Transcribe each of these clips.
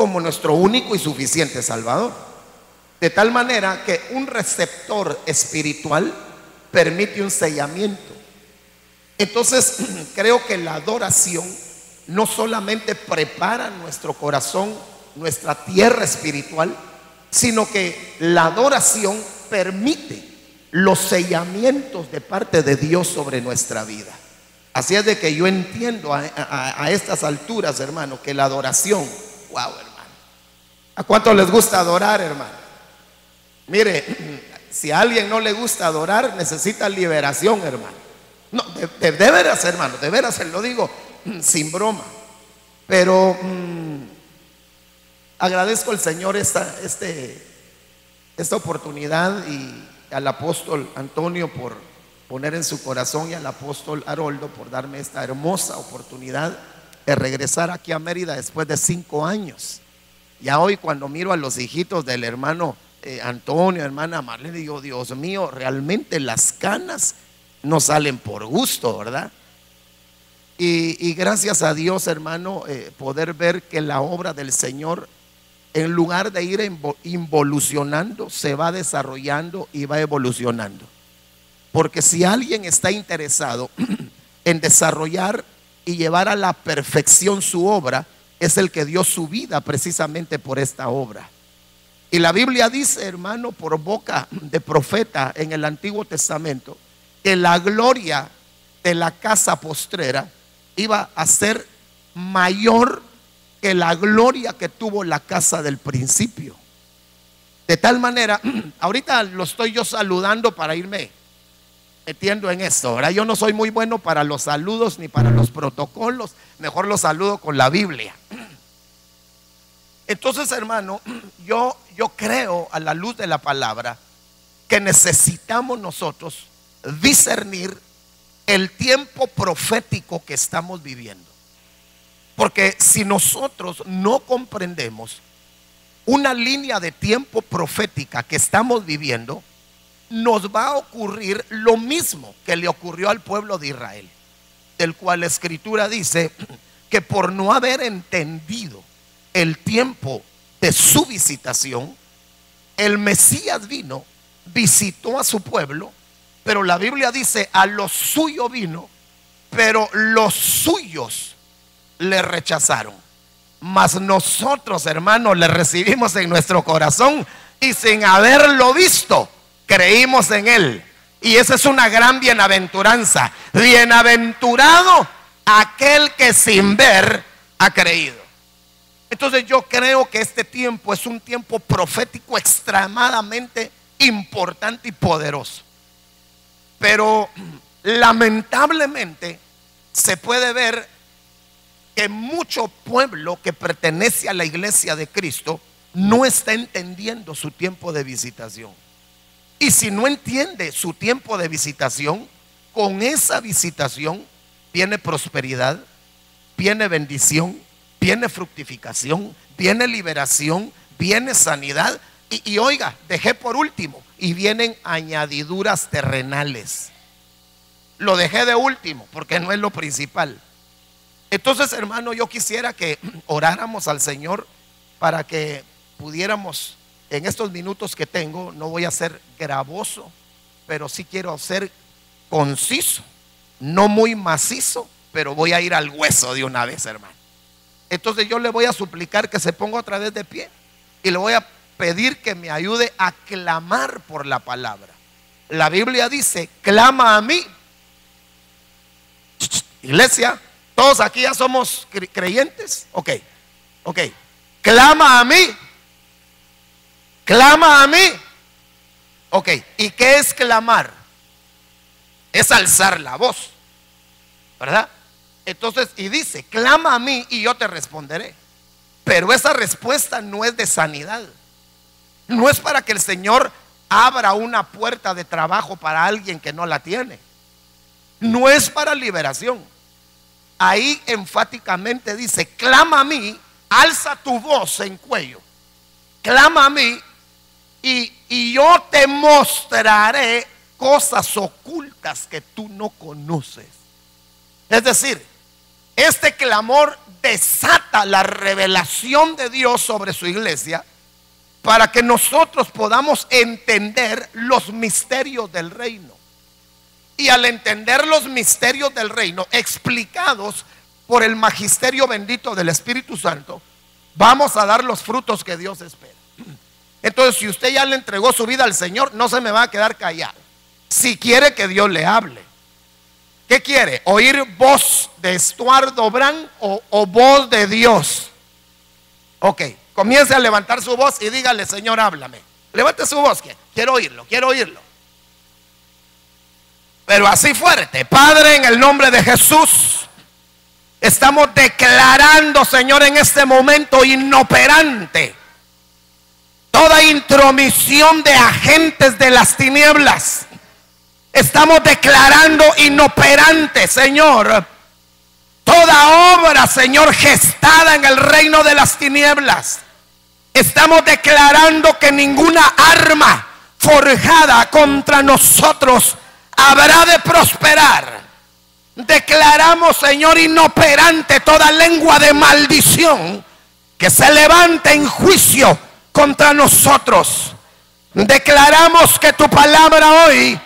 como nuestro único y suficiente Salvador. De tal manera que un receptor espiritual permite un sellamiento. Entonces, creo que la adoración no solamente prepara nuestro corazón, nuestra tierra espiritual, sino que la adoración permite los sellamientos de parte de Dios sobre nuestra vida. Así es de que yo entiendo a estas alturas, hermano, que la adoración, wow, hermano. ¿A cuánto les gusta adorar, hermano? Mire, si a alguien no le gusta adorar, necesita liberación, hermano. No, de veras, hermano, de veras se lo digo sin broma. Pero agradezco al Señor esta oportunidad, y al apóstol Antonio por poner en su corazón, y al apóstol Haroldo por darme esta hermosa oportunidad de regresar aquí a Mérida después de 5 años. Ya hoy, cuando miro a los hijitos del hermano Antonio, hermana Marlene, digo, Dios mío, realmente las canas no salen por gusto, ¿verdad? Y gracias a Dios, hermano, poder ver que la obra del Señor, en lugar de ir involucionando, se va desarrollando y va evolucionando. Porque si alguien está interesado en desarrollar y llevar a la perfección su obra, es el que dio su vida precisamente por esta obra. Y la Biblia dice, hermano, por boca de profeta en el Antiguo Testamento, que la gloria de la casa postrera iba a ser mayor que la gloria que tuvo la casa del principio. De tal manera, ahorita lo estoy yo saludando para irme metiendo en esto, ¿verdad? Yo no soy muy bueno para los saludos ni para los protocolos, mejor los saludo con la Biblia. Entonces, hermano, yo creo, a la luz de la palabra, que necesitamos nosotros discernir el tiempo profético que estamos viviendo. Porque si nosotros no comprendemos una línea de tiempo profética que estamos viviendo, nos va a ocurrir lo mismo que le ocurrió al pueblo de Israel, del cual la Escritura dice que por no haber entendido el tiempo de su visitación, el Mesías vino, visitó a su pueblo, pero la Biblia dice, a lo suyo vino, pero los suyos le rechazaron. Mas nosotros, hermanos, le recibimos en nuestro corazón, y sin haberlo visto, creímos en él. Y esa es una gran bienaventuranza. Bienaventurado aquel que sin ver ha creído. Entonces yo creo que este tiempo es un tiempo profético extremadamente importante y poderoso. Pero lamentablemente se puede ver que mucho pueblo que pertenece a la iglesia de Cristo no está entendiendo su tiempo de visitación. Y si no entiende su tiempo de visitación, con esa visitación viene prosperidad, viene bendición, viene fructificación, viene liberación, viene sanidad. Y oiga, dejé por último, y vienen añadiduras terrenales. Lo dejé de último porque no es lo principal. Entonces, hermano, yo quisiera que oráramos al Señor para que pudiéramos, en estos minutos que tengo, no voy a ser gravoso, pero sí quiero ser conciso, no muy macizo, pero voy a ir al hueso de una vez, hermano. Entonces yo le voy a suplicar que se ponga otra vez de pie, y le voy a pedir que me ayude a clamar por la palabra. La Biblia dice, clama a mí. Iglesia, todos aquí ya somos creyentes. Ok. Clama a mí. Clama a mí. Ok. ¿Y qué es clamar? Es alzar la voz, ¿verdad? Entonces, y dice, clama a mí y yo te responderé. Pero esa respuesta no es de sanidad. No es para que el Señor abra una puerta de trabajo para alguien que no la tiene. No es para liberación. Ahí enfáticamente dice, clama a mí, alza tu voz en cuello. Clama a mí y yo te mostraré cosas ocultas que tú no conoces. Es decir, Este clamor desata la revelación de Dios sobre su iglesia para que nosotros podamos entender los misterios del reino. Y al entender los misterios del reino explicados por el magisterio bendito del Espíritu Santo, vamos a dar los frutos que Dios espera. Entonces, si usted ya le entregó su vida al Señor, no se me va a quedar callado. Si quiere que Dios le hable, ¿qué quiere? ¿Oír voz de Estuardo Brand o voz de Dios? Ok, comience a levantar su voz y dígale: Señor, háblame. Levante su voz, que quiero oírlo, quiero oírlo. Pero así fuerte. Padre, en el nombre de Jesús, estamos declarando, Señor, en este momento inoperante toda intromisión de agentes de las tinieblas. Estamos declarando inoperante, Señor, toda obra, Señor, gestada en el reino de las tinieblas. Estamos declarando que ninguna arma forjada contra nosotros habrá de prosperar. Declaramos, Señor, inoperante toda lengua de maldición que se levante en juicio contra nosotros. Declaramos que tu palabra hoy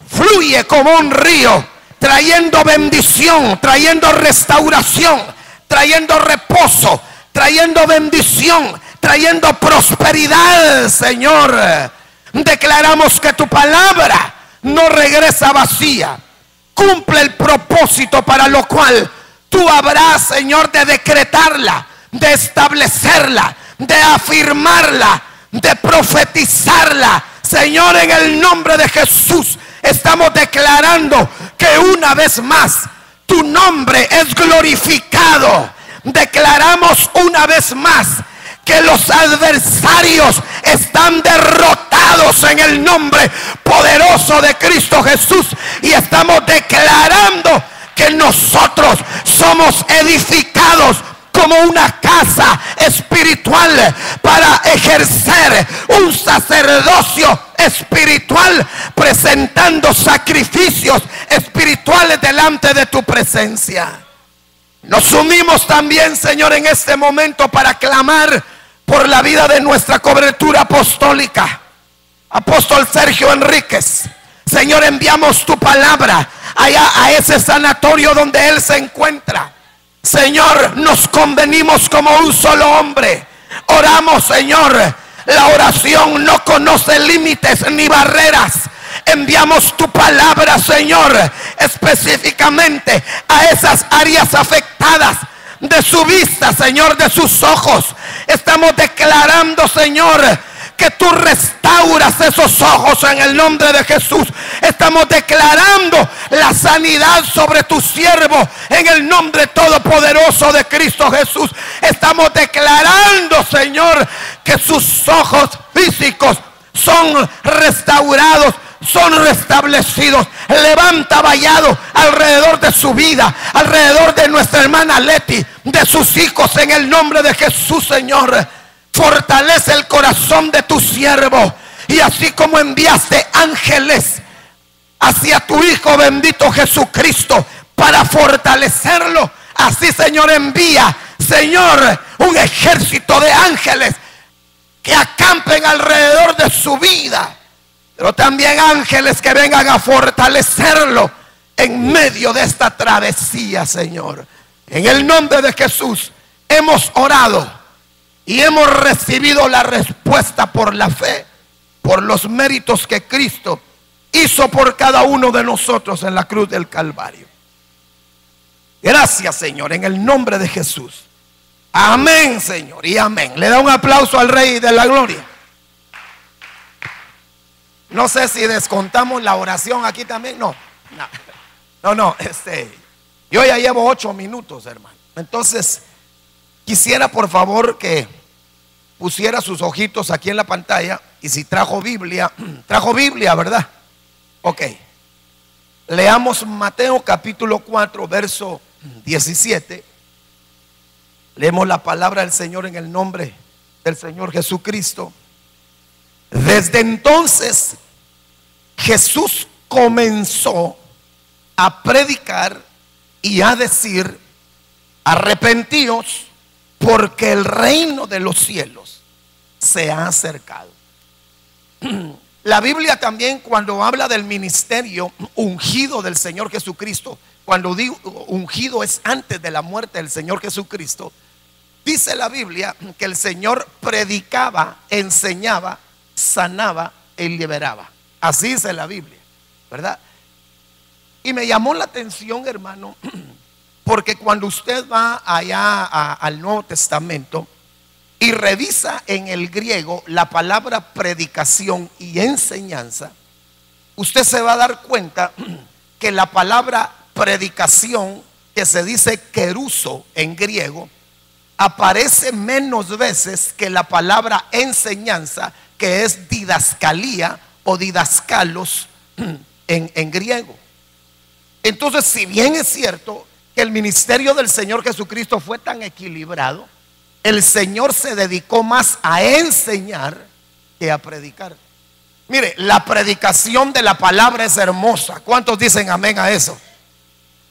fluye como un río, trayendo bendición, trayendo restauración, trayendo reposo, trayendo bendición, trayendo prosperidad, Señor. Declaramos que tu palabra no regresa vacía, cumple el propósito para lo cual tú habrás, Señor, de decretarla, de establecerla, de afirmarla, de profetizarla. Señor, en el nombre de Jesús, estamos declarando que una vez más tu nombre es glorificado. Declaramos una vez más que los adversarios están derrotados en el nombre poderoso de Cristo Jesús. Y estamos declarando que nosotros somos edificados como una casa espiritual para ejercer un sacerdocio espiritual, presentando sacrificios espirituales delante de tu presencia. Nos unimos también, Señor, en este momento para clamar por la vida de nuestra cobertura apostólica, apóstol Sergio Enríquez. Señor, enviamos tu palabra allá a ese sanatorio donde él se encuentra. Señor, nos convenimos como un solo hombre. Oramos, Señor. La oración no conoce límites ni barreras. Enviamos tu palabra, Señor, específicamente a esas áreas afectadas de su vista, Señor, de sus ojos. Estamos declarando, Señor, que tú restauras esos ojos en el nombre de Jesús. Estamos declarando la sanidad sobre tu siervo en el nombre todopoderoso de Cristo Jesús. Estamos declarando, Señor, que sus ojos físicos son restaurados, son restablecidos. Levanta vallado alrededor de su vida, alrededor de nuestra hermana Leti, de sus hijos, en el nombre de Jesús, Señor. Fortalece el corazón de tu siervo. Y así como enviaste ángeles hacia tu Hijo bendito Jesucristo para fortalecerlo, así, Señor, envía, Señor, un ejército de ángeles que acampen alrededor de su vida, pero también ángeles que vengan a fortalecerlo en medio de esta travesía, Señor. En el nombre de Jesús hemos orado y hemos recibido la respuesta por la fe, por los méritos que Cristo hizo por cada uno de nosotros en la cruz del Calvario. Gracias, Señor, en el nombre de Jesús. Amén, Señor, y amén. Le da un aplauso al Rey de la Gloria. No sé si descontamos la oración aquí también. No. Yo ya llevo 8 minutos, hermano. Entonces, quisiera por favor que pusiera sus ojitos aquí en la pantalla. Y si trajo Biblia, ¿verdad? Ok. Leamos Mateo capítulo 4, verso 17. Leemos la palabra del Señor en el nombre del Señor Jesucristo. Desde entonces Jesús comenzó a predicar y a decir: arrepentíos, porque el reino de los cielos se ha acercado. La Biblia también, cuando habla del ministerio ungido del Señor Jesucristo, cuando digo ungido es antes de la muerte del Señor Jesucristo, dice la Biblia que el Señor predicaba, enseñaba, sanaba y liberaba. Así dice la Biblia, ¿verdad? Y me llamó la atención, hermano, porque cuando usted va allá al Nuevo Testamento y revisa en el griego la palabra predicación y enseñanza, usted se va a dar cuenta que la palabra predicación, que se dice keruso en griego, aparece menos veces que la palabra enseñanza, que es didascalía o didascalos en griego. Entonces, si bien es cierto que el ministerio del Señor Jesucristo fue tan equilibrado, el Señor se dedicó más a enseñar que a predicar. Mire, la predicación de la palabra es hermosa. ¿Cuántos dicen amén a eso?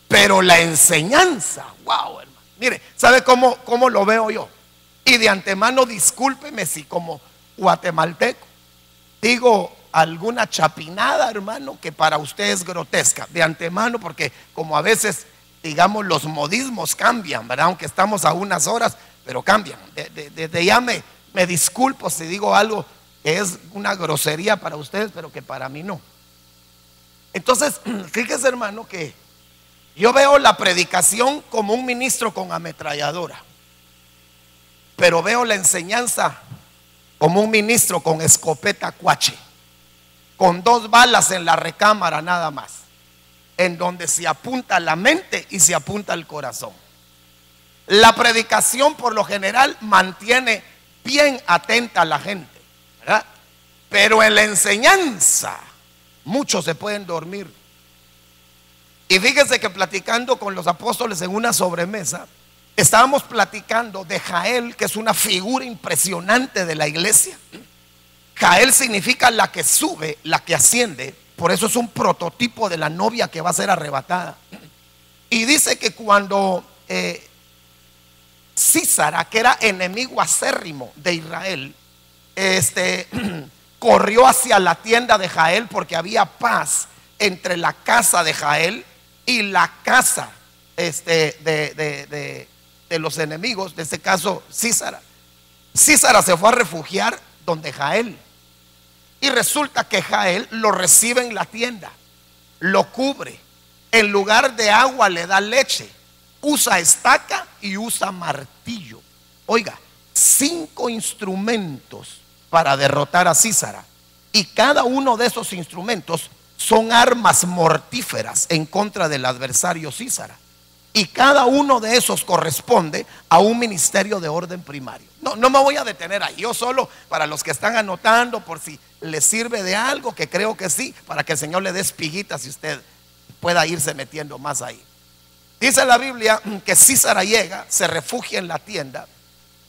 Pero la enseñanza, wow, hermano. Mire, ¿sabe cómo lo veo yo? Y de antemano discúlpeme si como guatemalteco digo alguna chapinada, hermano, que para usted es grotesca. De antemano, porque como a veces, digamos, los modismos cambian, ¿verdad? Aunque estamos a unas horas, pero cambian. Desde ya me disculpo si digo algo que es una grosería para ustedes, pero que para mí no. Entonces, fíjese, hermano, que yo veo la predicación como un ministro con ametralladora, pero veo la enseñanza como un ministro con escopeta cuache, con 2 balas en la recámara nada más, en donde se apunta la mente y se apunta el corazón. La predicación por lo general mantiene bien atenta a la gente, ¿verdad? Pero en la enseñanza muchos se pueden dormir. Y fíjese que platicando con los apóstoles en una sobremesa, estábamos platicando de Jael, que es una figura impresionante de la iglesia. Jael significa la que sube, la que asciende. Por eso es un prototipo de la novia que va a ser arrebatada. Y dice que cuando Císara, que era enemigo acérrimo de Israel, corrió hacia la tienda de Jael, porque había paz entre la casa de Jael y la casa de los enemigos, de este caso Císara. Císara se fue a refugiar donde Jael, y resulta que Jael lo recibe en la tienda, lo cubre, en lugar de agua le da leche, usa estaca y usa martillo. Oiga, 5 instrumentos para derrotar a Císara, y cada uno de esos instrumentos son armas mortíferas en contra del adversario Císara. Y cada uno de esos corresponde a un ministerio de orden primario. No me voy a detener ahí. Yo solo, para los que están anotando, por si les sirve de algo, que creo que sí, para que el Señor le dé espiguitas y usted pueda irse metiendo más ahí. Dice la Biblia que Císara llega, se refugia en la tienda,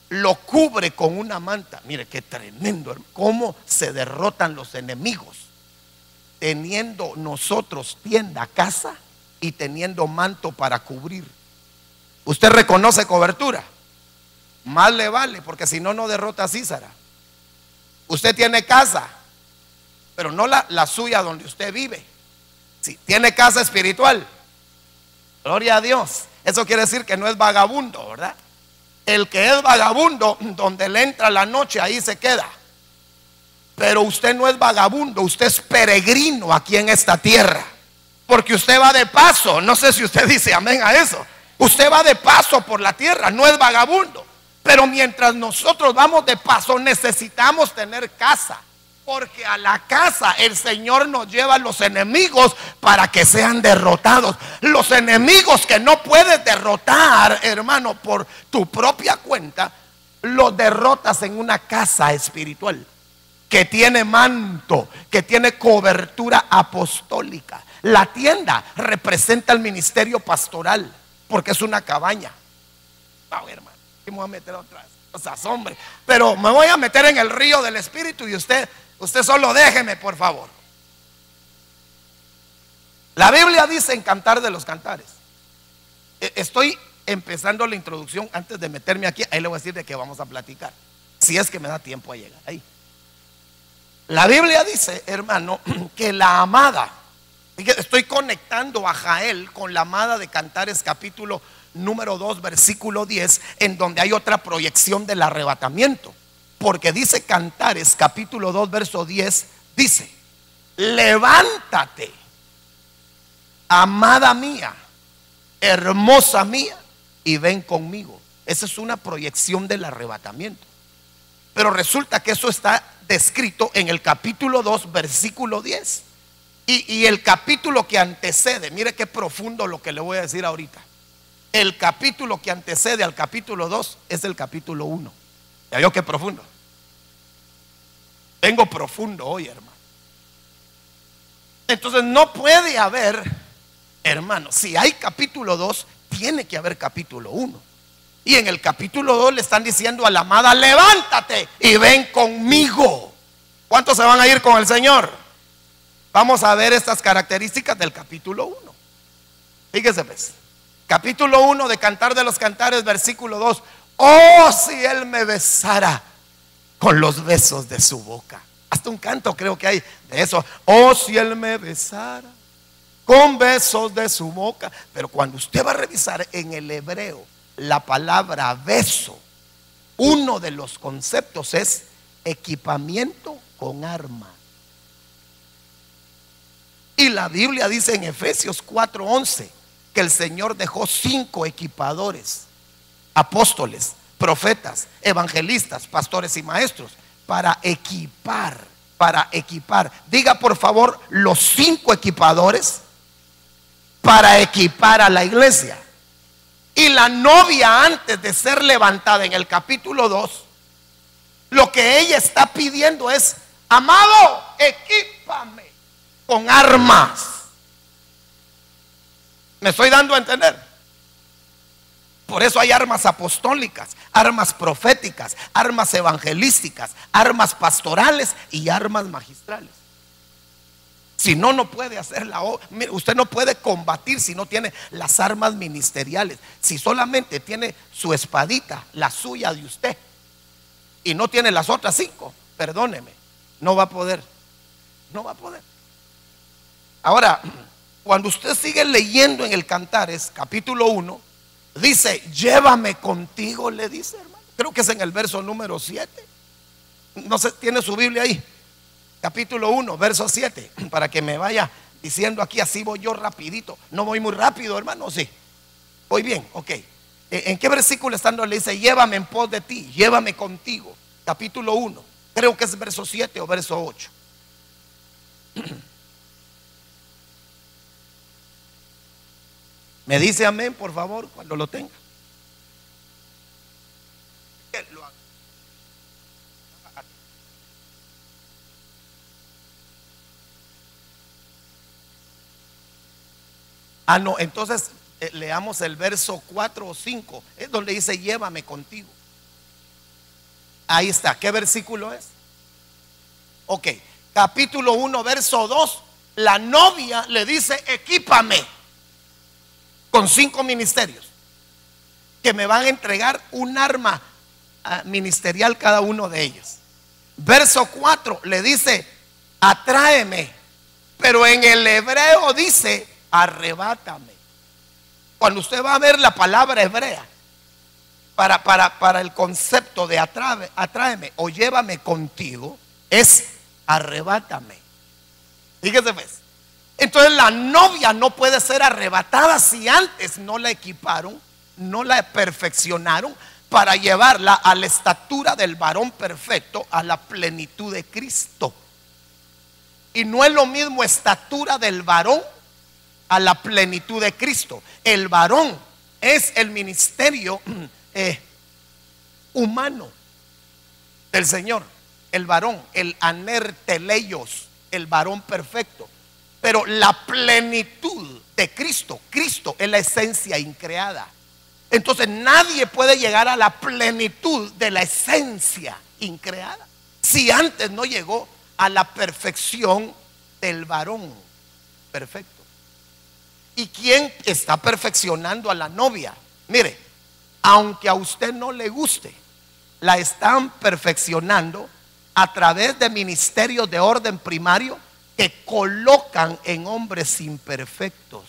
lo cubre con una manta. Mire qué tremendo, hermano, cómo se derrotan los enemigos, teniendo nosotros tienda, casa, y teniendo manto para cubrir. Usted reconoce cobertura, más le vale, porque si no, no derrota a Císara. Usted tiene casa, pero no la suya donde usted vive. Sí, tiene casa espiritual, gloria a Dios. Eso quiere decir que no es vagabundo, ¿verdad? El que es vagabundo, donde le entra la noche, ahí se queda. Pero usted no es vagabundo, usted es peregrino aquí en esta tierra, porque usted va de paso. No sé si usted dice amén a eso. Usted va de paso por la tierra, no es vagabundo. Pero mientras nosotros vamos de paso, necesitamos tener casa, porque a la casa el Señor nos lleva a los enemigos para que sean derrotados. Los enemigos que no puedes derrotar, hermano, por tu propia cuenta, los derrotas en una casa espiritual que tiene manto, que tiene cobertura apostólica. La tienda representa el ministerio pastoral, porque es una cabaña. No, hermano, me voy a meter otras cosas, hombre, pero me voy a meter en el río del Espíritu, y usted solo déjeme, por favor. La Biblia dice en Cantar de los Cantares, estoy empezando la introducción, antes de meterme aquí, ahí le voy a decir de qué vamos a platicar, si es que me da tiempo a llegar ahí. La Biblia dice, hermano, que la amada, estoy conectando a Jael con la amada de Cantares capítulo número 2 versículo 10, en donde hay otra proyección del arrebatamiento, porque dice Cantares capítulo 2 verso 10, dice: levántate, amada mía, hermosa mía, y ven conmigo. Esa es una proyección del arrebatamiento. Pero resulta que eso está descrito en el capítulo 2 versículo 10. Y el capítulo que antecede, mire qué profundo lo que le voy a decir ahorita. El capítulo que antecede al capítulo 2 es el capítulo 1. ¿Ya vio qué profundo? Vengo profundo hoy, hermano. Entonces no puede haber, hermano, si hay capítulo 2, tiene que haber capítulo 1. Y en el capítulo 2 le están diciendo a la amada: levántate y ven conmigo. ¿Cuántos se van a ir con el Señor? Vamos a ver estas características del capítulo 1. Fíjese pues, capítulo 1 de Cantar de los Cantares, versículo 2: oh, si Él me besara con los besos de su boca. Hasta un canto creo que hay de eso. Oh, si Él me besara con besos de su boca. Pero cuando usted va a revisar en el hebreo la palabra beso, uno de los conceptos es equipamiento con arma. Y la Biblia dice en Efesios 4:11 que el Señor dejó 5 equipadores: apóstoles, profetas, evangelistas, pastores y maestros, para equipar, Diga por favor, los 5 equipadores para equipar a la iglesia. Y la novia, antes de ser levantada en el capítulo 2, lo que ella está pidiendo es: amado, equípame con armas. ¿Me estoy dando a entender? Por eso hay armas apostólicas, armas proféticas, armas evangelísticas, armas pastorales y armas magistrales. Si no, no puede hacer la obra. Usted no puede combatir si no tiene las armas ministeriales. Si solamente tiene su espadita, la suya de usted, y no tiene las otras 5, perdóneme, no va a poder. No va a poder. Ahora, cuando usted sigue leyendo en el Cantares capítulo 1, dice: llévame contigo, le dice, hermano. Creo que es en el verso número 7. No sé, tiene su Biblia ahí. Capítulo 1, verso 7. Para que me vaya diciendo aquí, así voy yo rapidito. No voy muy rápido, hermano, sí. Voy bien, ok. ¿En qué versículo estando le dice: llévame en pos de ti, llévame contigo? Capítulo 1. Creo que es verso 7 o verso 8. Me dice amén, por favor, cuando lo tenga. No, entonces leamos el verso 4 o 5. Es donde dice: llévame contigo. Ahí está. ¿Qué versículo es? Ok, capítulo 1, verso 2. La novia le dice: equípame con 5 ministerios que me van a entregar un arma ministerial cada uno de ellos. Verso 4 le dice: atráeme. Pero en el hebreo dice: arrebátame. Cuando usted va a ver la palabra hebrea para el concepto de atráeme o llévame contigo, es arrebátame. Fíjese pues. Entonces la novia no puede ser arrebatada si antes no la equiparon, no la perfeccionaron para llevarla a la estatura del varón perfecto, a la plenitud de Cristo. Y no es lo mismo estatura del varón a la plenitud de Cristo. El varón es el ministerio humano del Señor. El varón, el aner teleios, el varón perfecto. Pero la plenitud de Cristo, Cristo es la esencia increada. Entonces nadie puede llegar a la plenitud de la esencia increada si antes no llegó a la perfección del varón perfecto. ¿Y quién está perfeccionando a la novia? Mire, aunque a usted no le guste, la están perfeccionando a través de ministerios de orden primario que colocan en hombres imperfectos.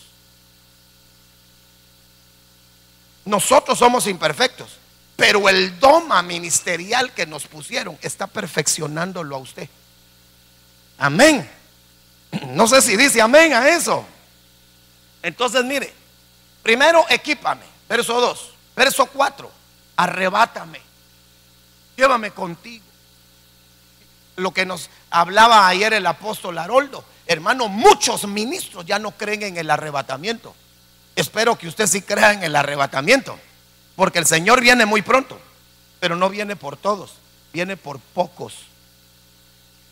Nosotros somos imperfectos, pero el doma ministerial que nos pusieron está perfeccionándolo a usted. Amén. No sé si dice amén a eso. Entonces mire, primero equípame, verso 2. Verso 4, arrebátame, llévame contigo. Lo que nos hablaba ayer el apóstol Haroldo. Hermano, muchos ministros ya no creen en el arrebatamiento. Espero que usted sí crea en el arrebatamiento, porque el Señor viene muy pronto, pero no viene por todos, viene por pocos.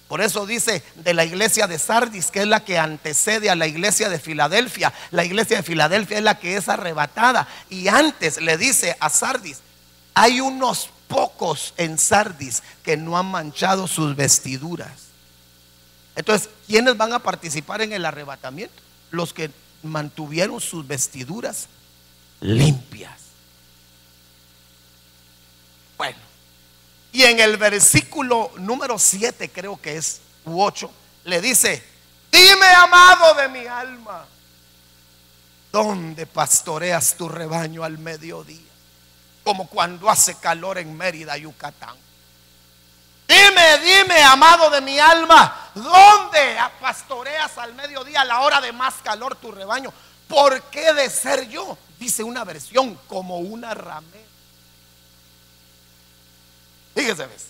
Por eso dice de la iglesia de Sardis, que es la que antecede a la iglesia de Filadelfia. La iglesia de Filadelfia es la que es arrebatada. Y antes le dice a Sardis, hay unos pocos en Sardis que no han manchado sus vestiduras. Entonces, ¿quiénes van a participar en el arrebatamiento? Los que mantuvieron sus vestiduras limpias. Bueno, y en el versículo número 7, creo que es, u 8, le dice: dime, amado de mi alma, ¿dónde pastoreas tu rebaño al mediodía? Como cuando hace calor en Mérida, Yucatán. Dime, amado de mi alma, ¿dónde pastoreas al mediodía, a la hora de más calor, tu rebaño? ¿Por qué de ser yo? Dice una versión, como una ramera. Fíjese, ¿ves?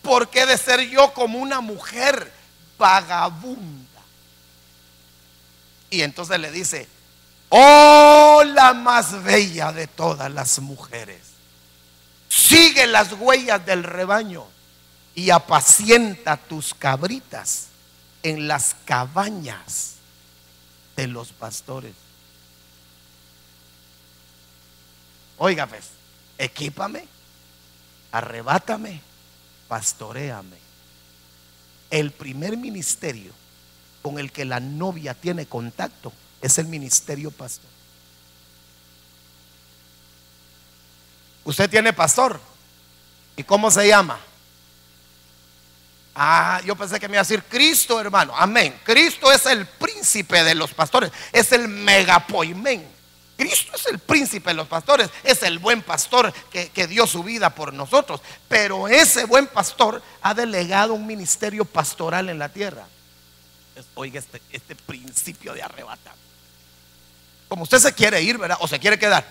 ¿Por qué de ser yo como una mujer vagabunda? Y entonces le dice: oh, la más bella de todas las mujeres, sigue las huellas del rebaño y apacienta tus cabritas en las cabañas de los pastores. Oiga, pues, equípame, arrebátame, pastoréame. El primer ministerio con el que la novia tiene contacto es el ministerio pastor. Usted tiene pastor. ¿Y cómo se llama? Ah, yo pensé que me iba a decir Cristo, hermano. Amén. Cristo es el príncipe de los pastores. Es el megapoimén. Cristo es el príncipe de los pastores. Es el buen pastor que dio su vida por nosotros. Pero ese buen pastor ha delegado un ministerio pastoral en la tierra. Oiga, este principio de arrebatar. Como usted se quiere ir, ¿verdad? O se quiere quedar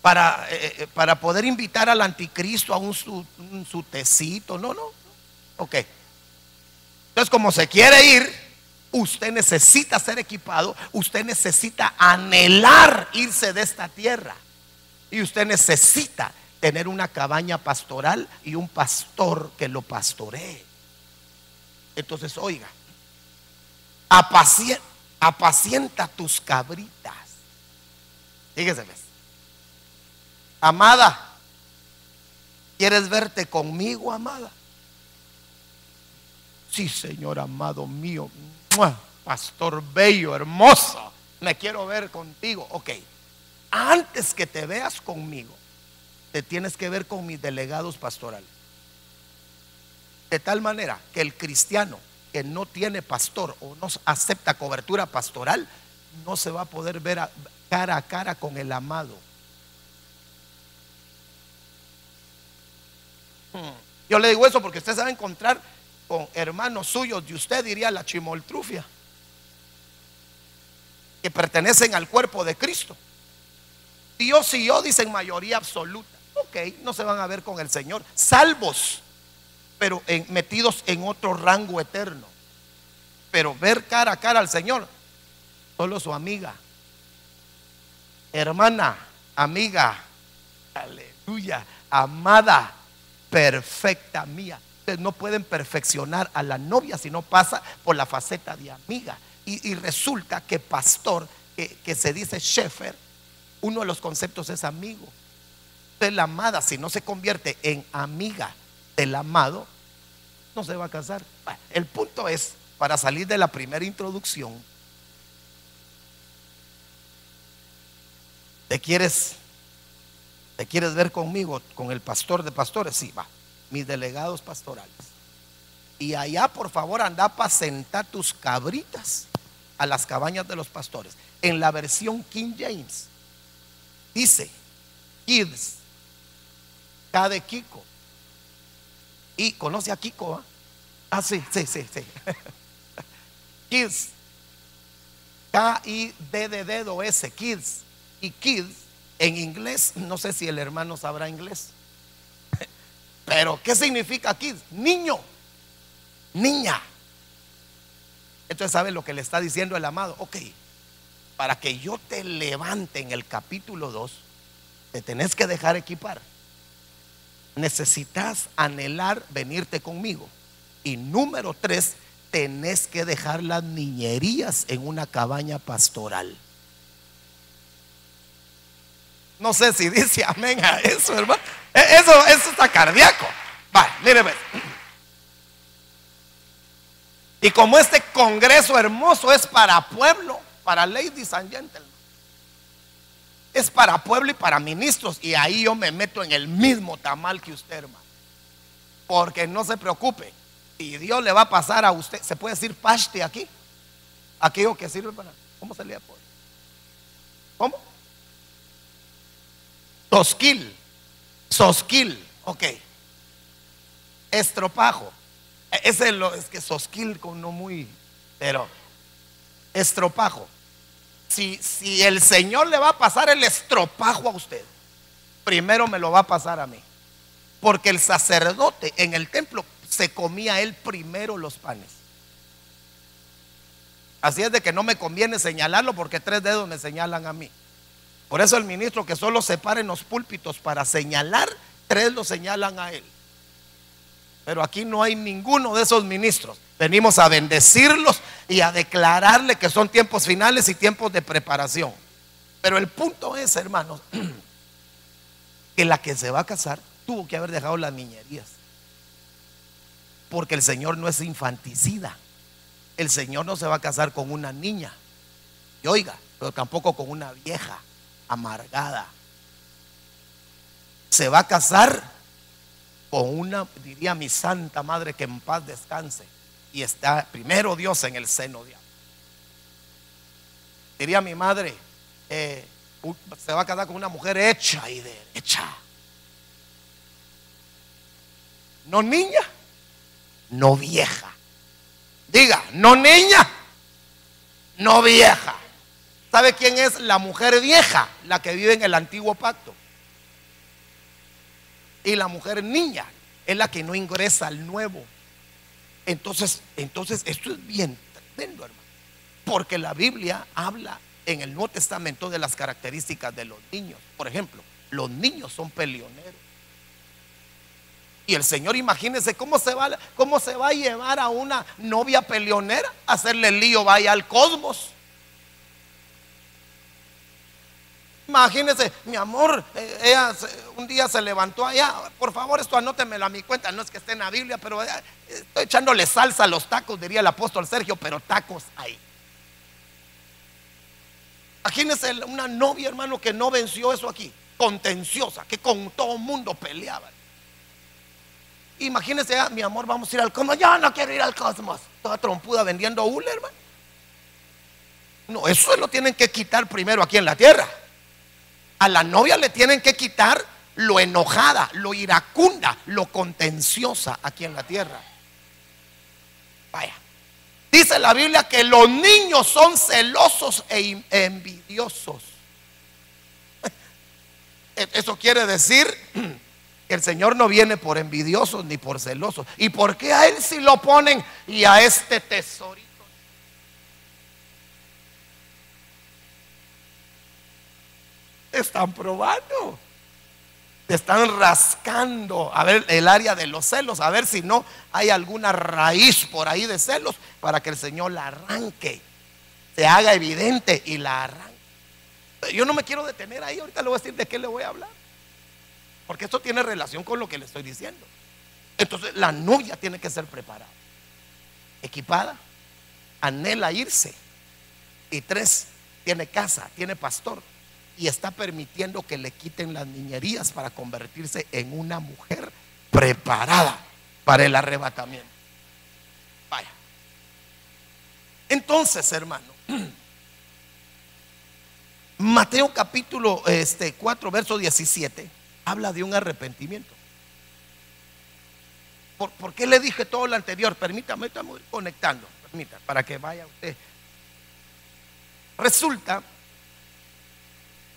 para poder invitar al anticristo a un su tecito. No. Ok. Entonces, como se quiere ir, usted necesita ser equipado. Usted necesita anhelar irse de esta tierra. Y usted necesita tener una cabaña pastoral y un pastor que lo pastoree. Entonces, oiga, apacienta tus cabritas. Fíjese, ¿ves? Amada, ¿quieres verte conmigo, amada? Sí, Señor amado mío. ¡Mua! Pastor bello, hermoso, me quiero ver contigo. Ok, antes que te veas conmigo, te tienes que ver con mis delegados pastorales. De tal manera que el cristiano que no tiene pastor o no acepta cobertura pastoral no se va a poder ver cara a cara con el amado. Yo le digo eso porque usted se va a encontrar con hermanos suyos de usted, diría la chimoltrufia, que pertenecen al cuerpo de Cristo. Dios y yo dicen mayoría absoluta. Ok, no se van a ver con el Señor, salvos, pero metidos en otro rango eterno. Pero ver cara a cara al Señor, solo su amiga, hermana, amiga, aleluya, amada, perfecta mía. Ustedes no pueden perfeccionar a la novia si no pasa por la faceta de amiga. Y resulta que pastor, que se dice shepherd, uno de los conceptos es amigo. Entonces la amada, si no se convierte en amiga del amado, no se va a casar. Bueno, el punto es, para salir de la primera introducción, ¿te quieres ¿Te quieres ver conmigo, con el pastor de pastores? Sí, va. Mis delegados pastorales. Y allá, por favor, anda a apacentar tus cabritas a las cabañas de los pastores. En la versión King James dice kids, K de Kiko. Y conoce a Kiko, ¿ah? Ah, sí. Kids, K-I-D de dedo S, kids. Y kids en inglés, no sé si el hermano sabrá inglés, pero ¿qué significa kids? Niño, niña. Entonces, ¿sabe lo que le está diciendo el amado? Ok, para que yo te levante en el capítulo 2, te tenés que dejar equipar. Necesitas anhelar venirte conmigo. Y número 3, tenés que dejar las niñerías en una cabaña pastoral. No sé si dice amén a eso, hermano. Eso está cardíaco. Vale, mire, ve. Y como este congreso hermoso es para pueblo, para ladies and gentlemen, es para pueblo y para ministros, y ahí yo me meto en el mismo tamal que usted, hermano. Porque no se preocupe, y Dios le va a pasar a usted. ¿Se puede decir pashti aquí? Aquello que sirve para, ¿cómo se le llama? ¿Cómo? Sosquil, ok. Estropajo. Es que sosquil con no muy, pero estropajo. Si el Señor le va a pasar el estropajo a usted, primero me lo va a pasar a mí. Porque el sacerdote en el templo se comía él primero los panes. Así es de que no me conviene señalarlo, porque 3 dedos me señalan a mí. Por eso el ministro que solo se para en los púlpitos para señalar, 3 lo señalan a él. Pero aquí no hay ninguno de esos ministros. Venimos a bendecirlos y a declararle que son tiempos finales y tiempos de preparación. Pero el punto es, hermanos, que la que se va a casar tuvo que haber dejado las niñerías. Porque el Señor no es infanticida. El Señor no se va a casar con una niña. Y oiga, pero tampoco con una vieja amargada. Se va a casar con una, diría mi santa madre, que en paz descanse, y está primero Dios en el seno de Dios. Diría mi madre, se va a casar con una mujer hecha y derecha. No niña, no vieja. Diga, no niña, no vieja. ¿Sabe quién es la mujer vieja? La que vive en el antiguo pacto. Y la mujer niña es la que no ingresa al nuevo. Entonces esto es bien tremendo, hermano. Porque la Biblia habla en el Nuevo Testamento de las características de los niños. Por ejemplo, los niños son peleoneros. Y el Señor, imagínense cómo se va a llevar a una novia peleonera a hacerle lío, vaya al cosmos. Imagínense, mi amor, ella un día se levantó allá. Por favor, esto anótemelo a mi cuenta. No es que esté en la Biblia, pero estoy echándole salsa a los tacos, diría el apóstol Sergio, pero tacos hay. Imagínense una novia, hermano, que no venció eso aquí, contenciosa, que con todo el mundo peleaba. Imagínense, mi amor, vamos a ir al cosmos. Yo no quiero ir al cosmos. Toda trompuda vendiendo hule, hermano. No, eso lo tienen que quitar primero aquí en la tierra. A la novia le tienen que quitar lo enojada, lo iracunda, lo contenciosa aquí en la tierra. Vaya. Dice la Biblia que los niños son celosos e envidiosos. Eso quiere decir que el Señor no viene por envidiosos ni por celosos. ¿Y por qué a él sí lo ponen y a este tesorito? Están probando, están rascando a ver el área de los celos, a ver si no hay alguna raíz por ahí de celos, para que el Señor la arranque, se haga evidente y la arranque. Yo no me quiero detener ahí, ahorita le voy a decir de qué le voy a hablar, porque esto tiene relación con lo que le estoy diciendo. Entonces la novia tiene que ser preparada, equipada, anhela irse. Y 3, tiene casa, tiene pastor. y está permitiendo que le quiten las niñerías para convertirse en una mujer preparada para el arrebatamiento. Vaya. Entonces, hermano, Mateo capítulo 4, verso 17, habla de un arrepentimiento. ¿Por qué le dije todo lo anterior? Permítame, estamos conectando, para que vaya usted. Resulta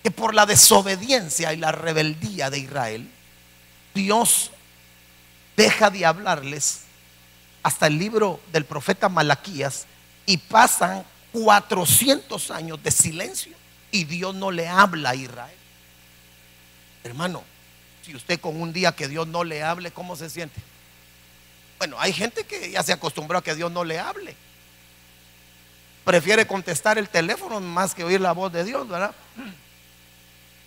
que por la desobediencia y la rebeldía de Israel, Dios deja de hablarles hasta el libro del profeta Malaquías, y pasan 400 años de silencio y Dios no le habla a Israel. Hermano, si usted con un día que Dios no le hable, ¿cómo se siente? Bueno, hay gente que ya se acostumbró a que Dios no le hable. Prefiere contestar el teléfono más que oír la voz de Dios, ¿verdad?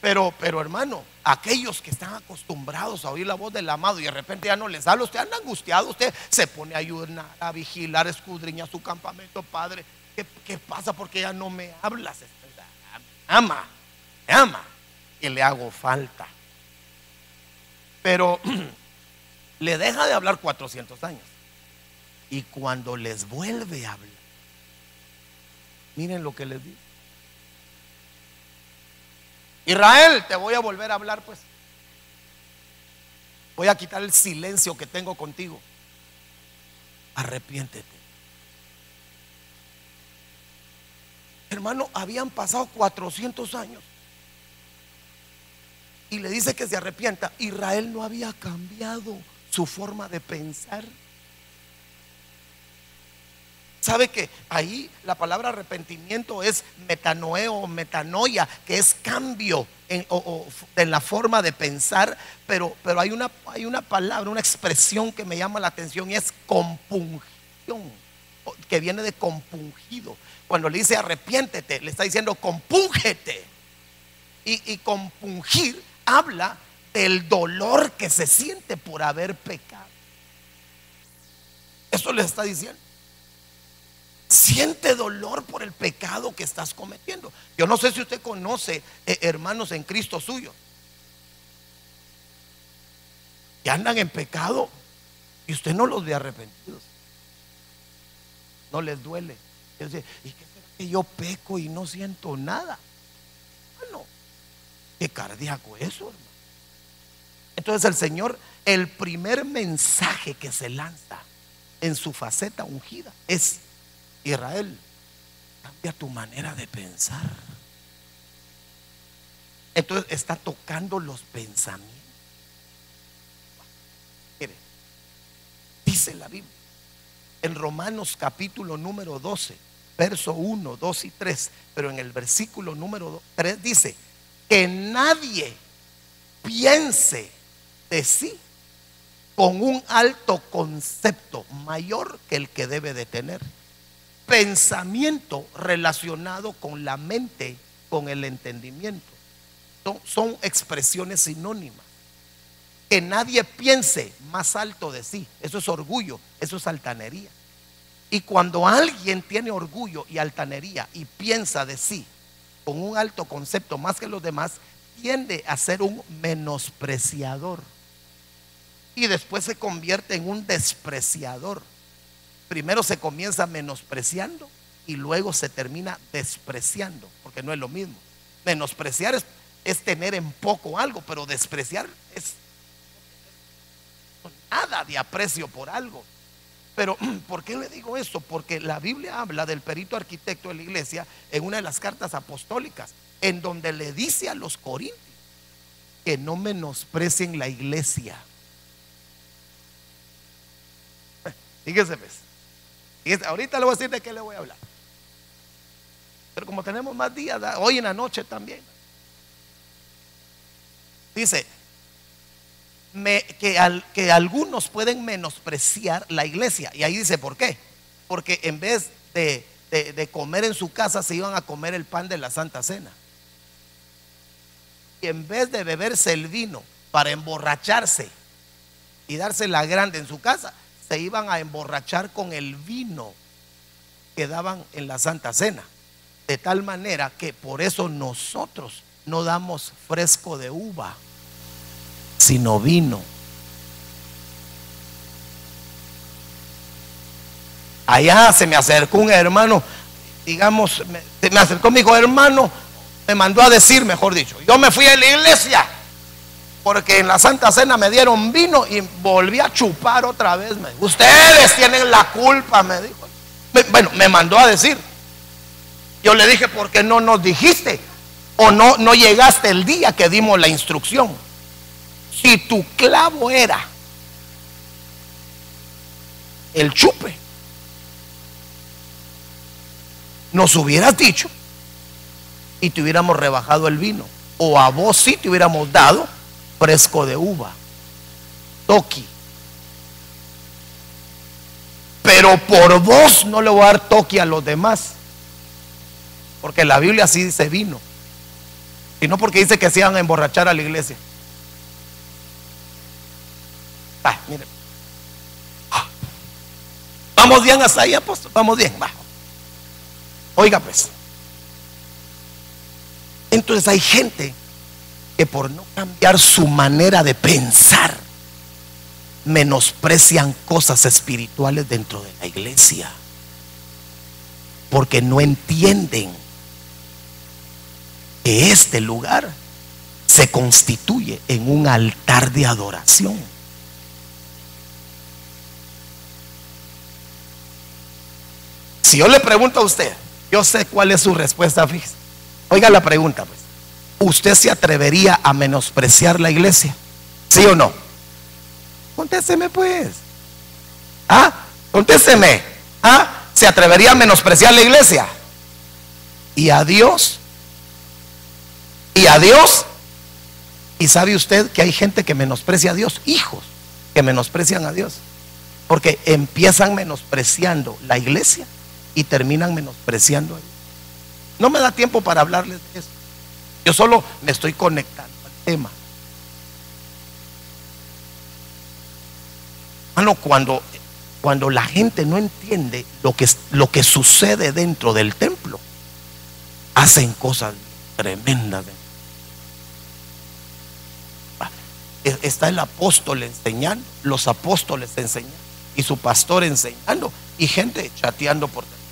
Pero hermano, aquellos que están acostumbrados a oír la voz del amado y de repente ya no les habla, usted anda angustiado, usted se pone a ayudar, a vigilar, escudriña su campamento. Padre, ¿qué pasa? Porque ya no me hablas. Me ama y le hago falta. Pero le deja de hablar 400 años. Y cuando les vuelve a hablar, miren lo que les dice: Israel, te voy a volver a hablar, pues. Voy a quitar el silencio que tengo contigo. Arrepiéntete. Hermano, habían pasado 400 años y le dice que se arrepienta. Israel no había cambiado su forma de pensar. ¿Sabe que ahí la palabra arrepentimiento es metanoeo o metanoia, que es cambio en la forma de pensar? Pero hay una palabra, una expresión que me llama la atención, y es compungión, que viene de compungido. Cuando le dice arrepiéntete, le está diciendo compúngete. Y compungir habla del dolor que se siente por haber pecado. Eso le está diciendo. Siente dolor por el pecado que estás cometiendo. Yo no sé si usted conoce hermanos en Cristo suyo que andan en pecado y usted no los ve arrepentidos. No les duele. Dice, ¿y qué será que yo peco y no siento nada? Bueno, qué cardíaco eso, hermano. Entonces el Señor, el primer mensaje que se lanza en su faceta ungida es: Israel, cambia tu manera de pensar. Entonces está tocando los pensamientos. Mire, dice la Biblia en Romanos capítulo número 12, verso 1, 2 y 3, pero en el versículo número 3 dice: que nadie piense de sí con un alto concepto mayor que el que debe de tener. Pensamiento relacionado con la mente, con el entendimiento. Son expresiones sinónimas. Que nadie piense más alto de sí, eso es orgullo, eso es altanería. Y cuando alguien tiene orgullo y altanería y piensa de sí con un alto concepto más que los demás, tiende a ser un menospreciador y después se convierte en un despreciador. Primero se comienza menospreciando y luego se termina despreciando, porque no es lo mismo. Menospreciar es tener en poco algo, pero despreciar es nada de aprecio por algo. Pero ¿por qué le digo esto? Porque la Biblia habla del perito arquitecto de la iglesia en una de las cartas apostólicas, en donde le dice a los corintios que no menosprecien la iglesia. Fíjese, pues. Ahorita le voy a decir de qué le voy a hablar, pero como tenemos más días, hoy en la noche también dice que algunos pueden menospreciar la iglesia. Y ahí dice ¿por qué? Porque en vez de comer en su casa, se iban a comer el pan de la Santa Cena, y en vez de beberse el vino para emborracharse y darse la grande en su casa, se iban a emborrachar con el vino que daban en la Santa Cena. De tal manera que por eso nosotros no damos fresco de uva, sino vino. Allá se me acercó un hermano, digamos, se me acercó mi hijo, hermano, me mandó a decir, mejor dicho, yo me fui a la iglesia porque en la Santa Cena me dieron vino y volví a chupar otra vez. Me dijo, ustedes tienen la culpa, me dijo. Bueno, me mandó a decir. Yo le dije, ¿por qué no nos dijiste? O no llegaste el día que dimos la instrucción. Si tu clavo era el chupe, nos hubieras dicho y te hubiéramos rebajado el vino, o a vos sí te hubiéramos dado fresco de uva, toqui. Pero por vos no le voy a dar toqui a los demás, porque la Biblia sí dice vino, y no porque dice que se iban a emborrachar a la iglesia. Mire, vamos bien hasta ahí, apóstol, vamos bien, va. Oiga pues, entonces hay gente que por no cambiar su manera de pensar menosprecian cosas espirituales dentro de la iglesia, porque no entienden que este lugar se constituye en un altar de adoración. Si yo le pregunto a usted, yo sé cuál es su respuesta, fíjese. Oiga la pregunta pues. ¿Usted se atrevería a menospreciar la iglesia? ¿Sí o no? Contésteme pues. Contésteme. ¿Se atrevería a menospreciar la iglesia? ¿Y a Dios? ¿Y a Dios? ¿Y sabe usted que hay gente que menosprecia a Dios? Hijos que menosprecian a Dios, porque empiezan menospreciando la iglesia y terminan menospreciando a Dios. No me da tiempo para hablarles de eso. Yo solo me estoy conectando al tema. Hermano, cuando la gente no entiende lo que sucede dentro del templo, hacen cosas tremendas. Está el apóstol enseñando, los apóstoles enseñando, y su pastor enseñando, y gente chateando por teléfono,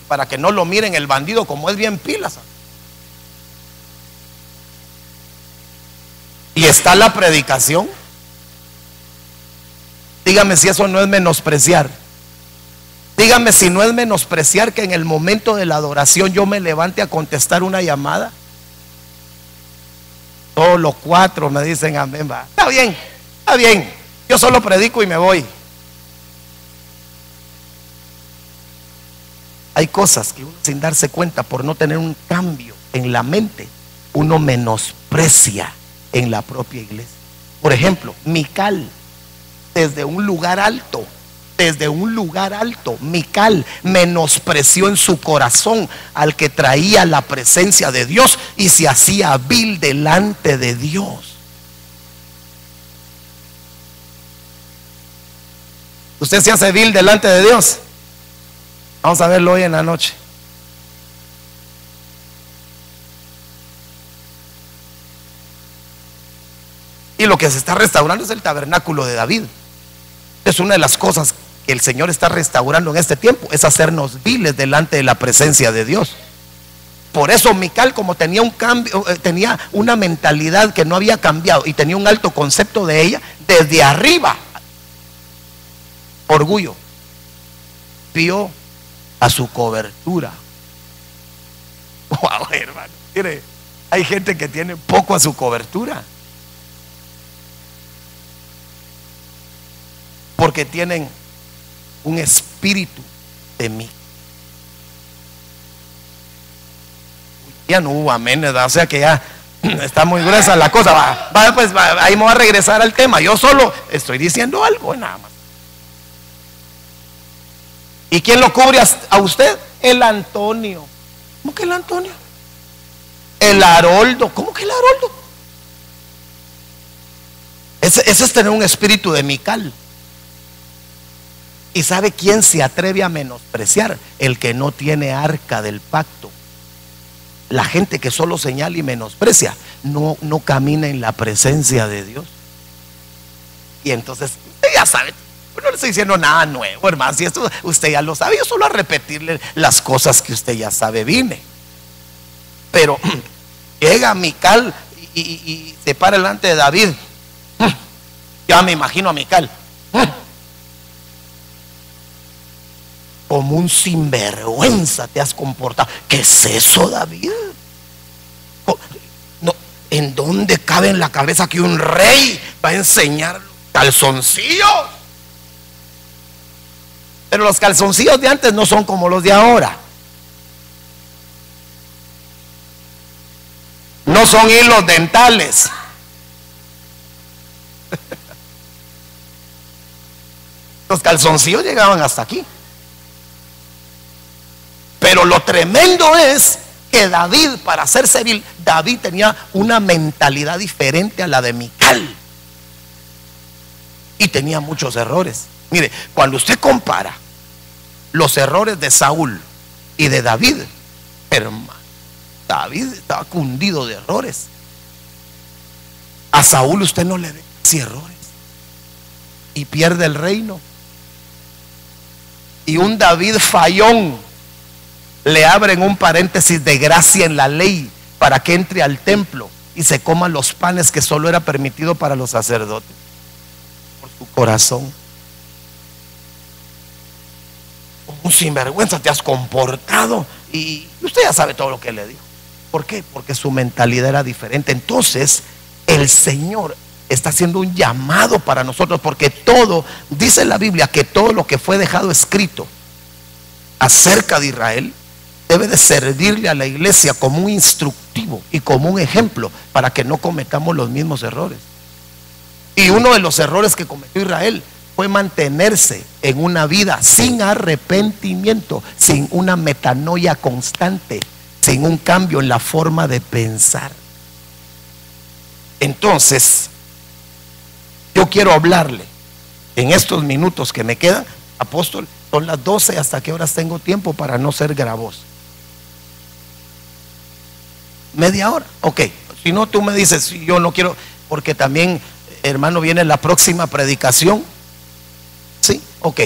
para que no lo miren el bandido, como es bien pilas. Y está la predicación. Dígame si eso no es menospreciar. Dígame si no es menospreciar que en el momento de la adoración yo me levante a contestar una llamada. Todos los cuatro me dicen amén, va. Está bien, está bien. Yo solo predico y me voy. Hay cosas que uno, sin darse cuenta, por no tener un cambio en la mente, uno menosprecia en la propia iglesia. Por ejemplo, Mical, desde un lugar alto, Mical menospreció en su corazón al que traía la presencia de Dios y se hacía vil delante de Dios. ¿Usted se hace vil delante de Dios? Vamos a verlo hoy en la noche. Y lo que se está restaurando es el tabernáculo de David. Es una de las cosas que el Señor está restaurando en este tiempo, es hacernos viles delante de la presencia de Dios. Por eso Mical, como tenía un cambio, tenía una mentalidad que no había cambiado y tenía un alto concepto de ella, desde arriba, orgullo, vio a su cobertura. Wow, hermano, mire, hay gente que tiene poco a su cobertura, porque tienen un espíritu de mí. Ya no hubo amén, ¿verdad? O sea que ya está muy gruesa la cosa. Pues ahí me voy a regresar al tema. Yo solo estoy diciendo algo, nada más. ¿Y quién lo cubre a usted? El Antonio. ¿Cómo que el Antonio? El Haroldo. ¿Cómo que el Haroldo? Ese es tener un espíritu de Mical. ¿Y sabe quién se atreve a menospreciar? El que no tiene arca del pacto. la gente que solo señala y menosprecia no camina en la presencia de Dios. Y entonces usted ya sabe, no le estoy diciendo nada nuevo, hermano. Si esto usted ya lo sabe, yo solo a repetirle las cosas que usted ya sabe vine. Pero llega Mical y se para delante de David. Ya me imagino a Mical como un sinvergüenza te has comportado. ¿Qué es eso, David? No, ¿en dónde cabe en la cabeza que un rey va a enseñar calzoncillos? Pero los calzoncillos de antes no son como los de ahora. No son hilos dentales. Los calzoncillos llegaban hasta aquí. Pero lo tremendo es que David, para hacerse vil, David tenía una mentalidad diferente a la de Mical. Y tenía muchos errores. Mire, cuando usted compara los errores de Saúl y de David, hermano, David estaba cundido de errores. A Saúl usted no le ve casi errores y pierde el reino. Y un David fallón le abren un paréntesis de gracia en la ley para que entre al templo y se coman los panes que solo era permitido para los sacerdotes. Por su corazón, como un sinvergüenza te has comportado. Y usted ya sabe todo lo que le dijo. ¿Por qué? Porque su mentalidad era diferente. Entonces el Señor está haciendo un llamado para nosotros, porque todo, dice la Biblia, que todo lo que fue dejado escrito acerca de Israel debe de servirle a la iglesia como un instructivo y como un ejemplo para que no cometamos los mismos errores. Y uno de los errores que cometió Israel fue mantenerse en una vida sin arrepentimiento, sin una metanoia constante, sin un cambio en la forma de pensar. Entonces, yo quiero hablarle en estos minutos que me quedan, apóstol. Son las 12, ¿hasta qué horas tengo tiempo para no ser gravoso? ¿Media hora? Ok, si no, tú me dices, yo no quiero, porque también, hermano, viene la próxima predicación. Sí, ok,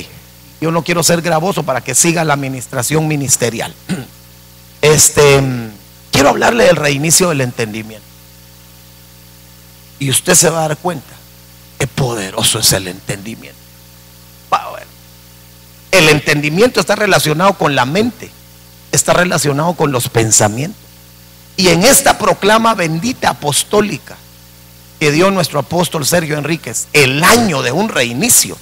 yo no quiero ser gravoso para que siga la administración ministerial. Quiero hablarle del reinicio del entendimiento. Y usted se va a dar cuenta qué poderoso es el entendimiento. El entendimiento está relacionado con la mente, está relacionado con los pensamientos. Y en esta proclama bendita apostólica que dio nuestro apóstol Sergio Enríquez, el año de un reinicio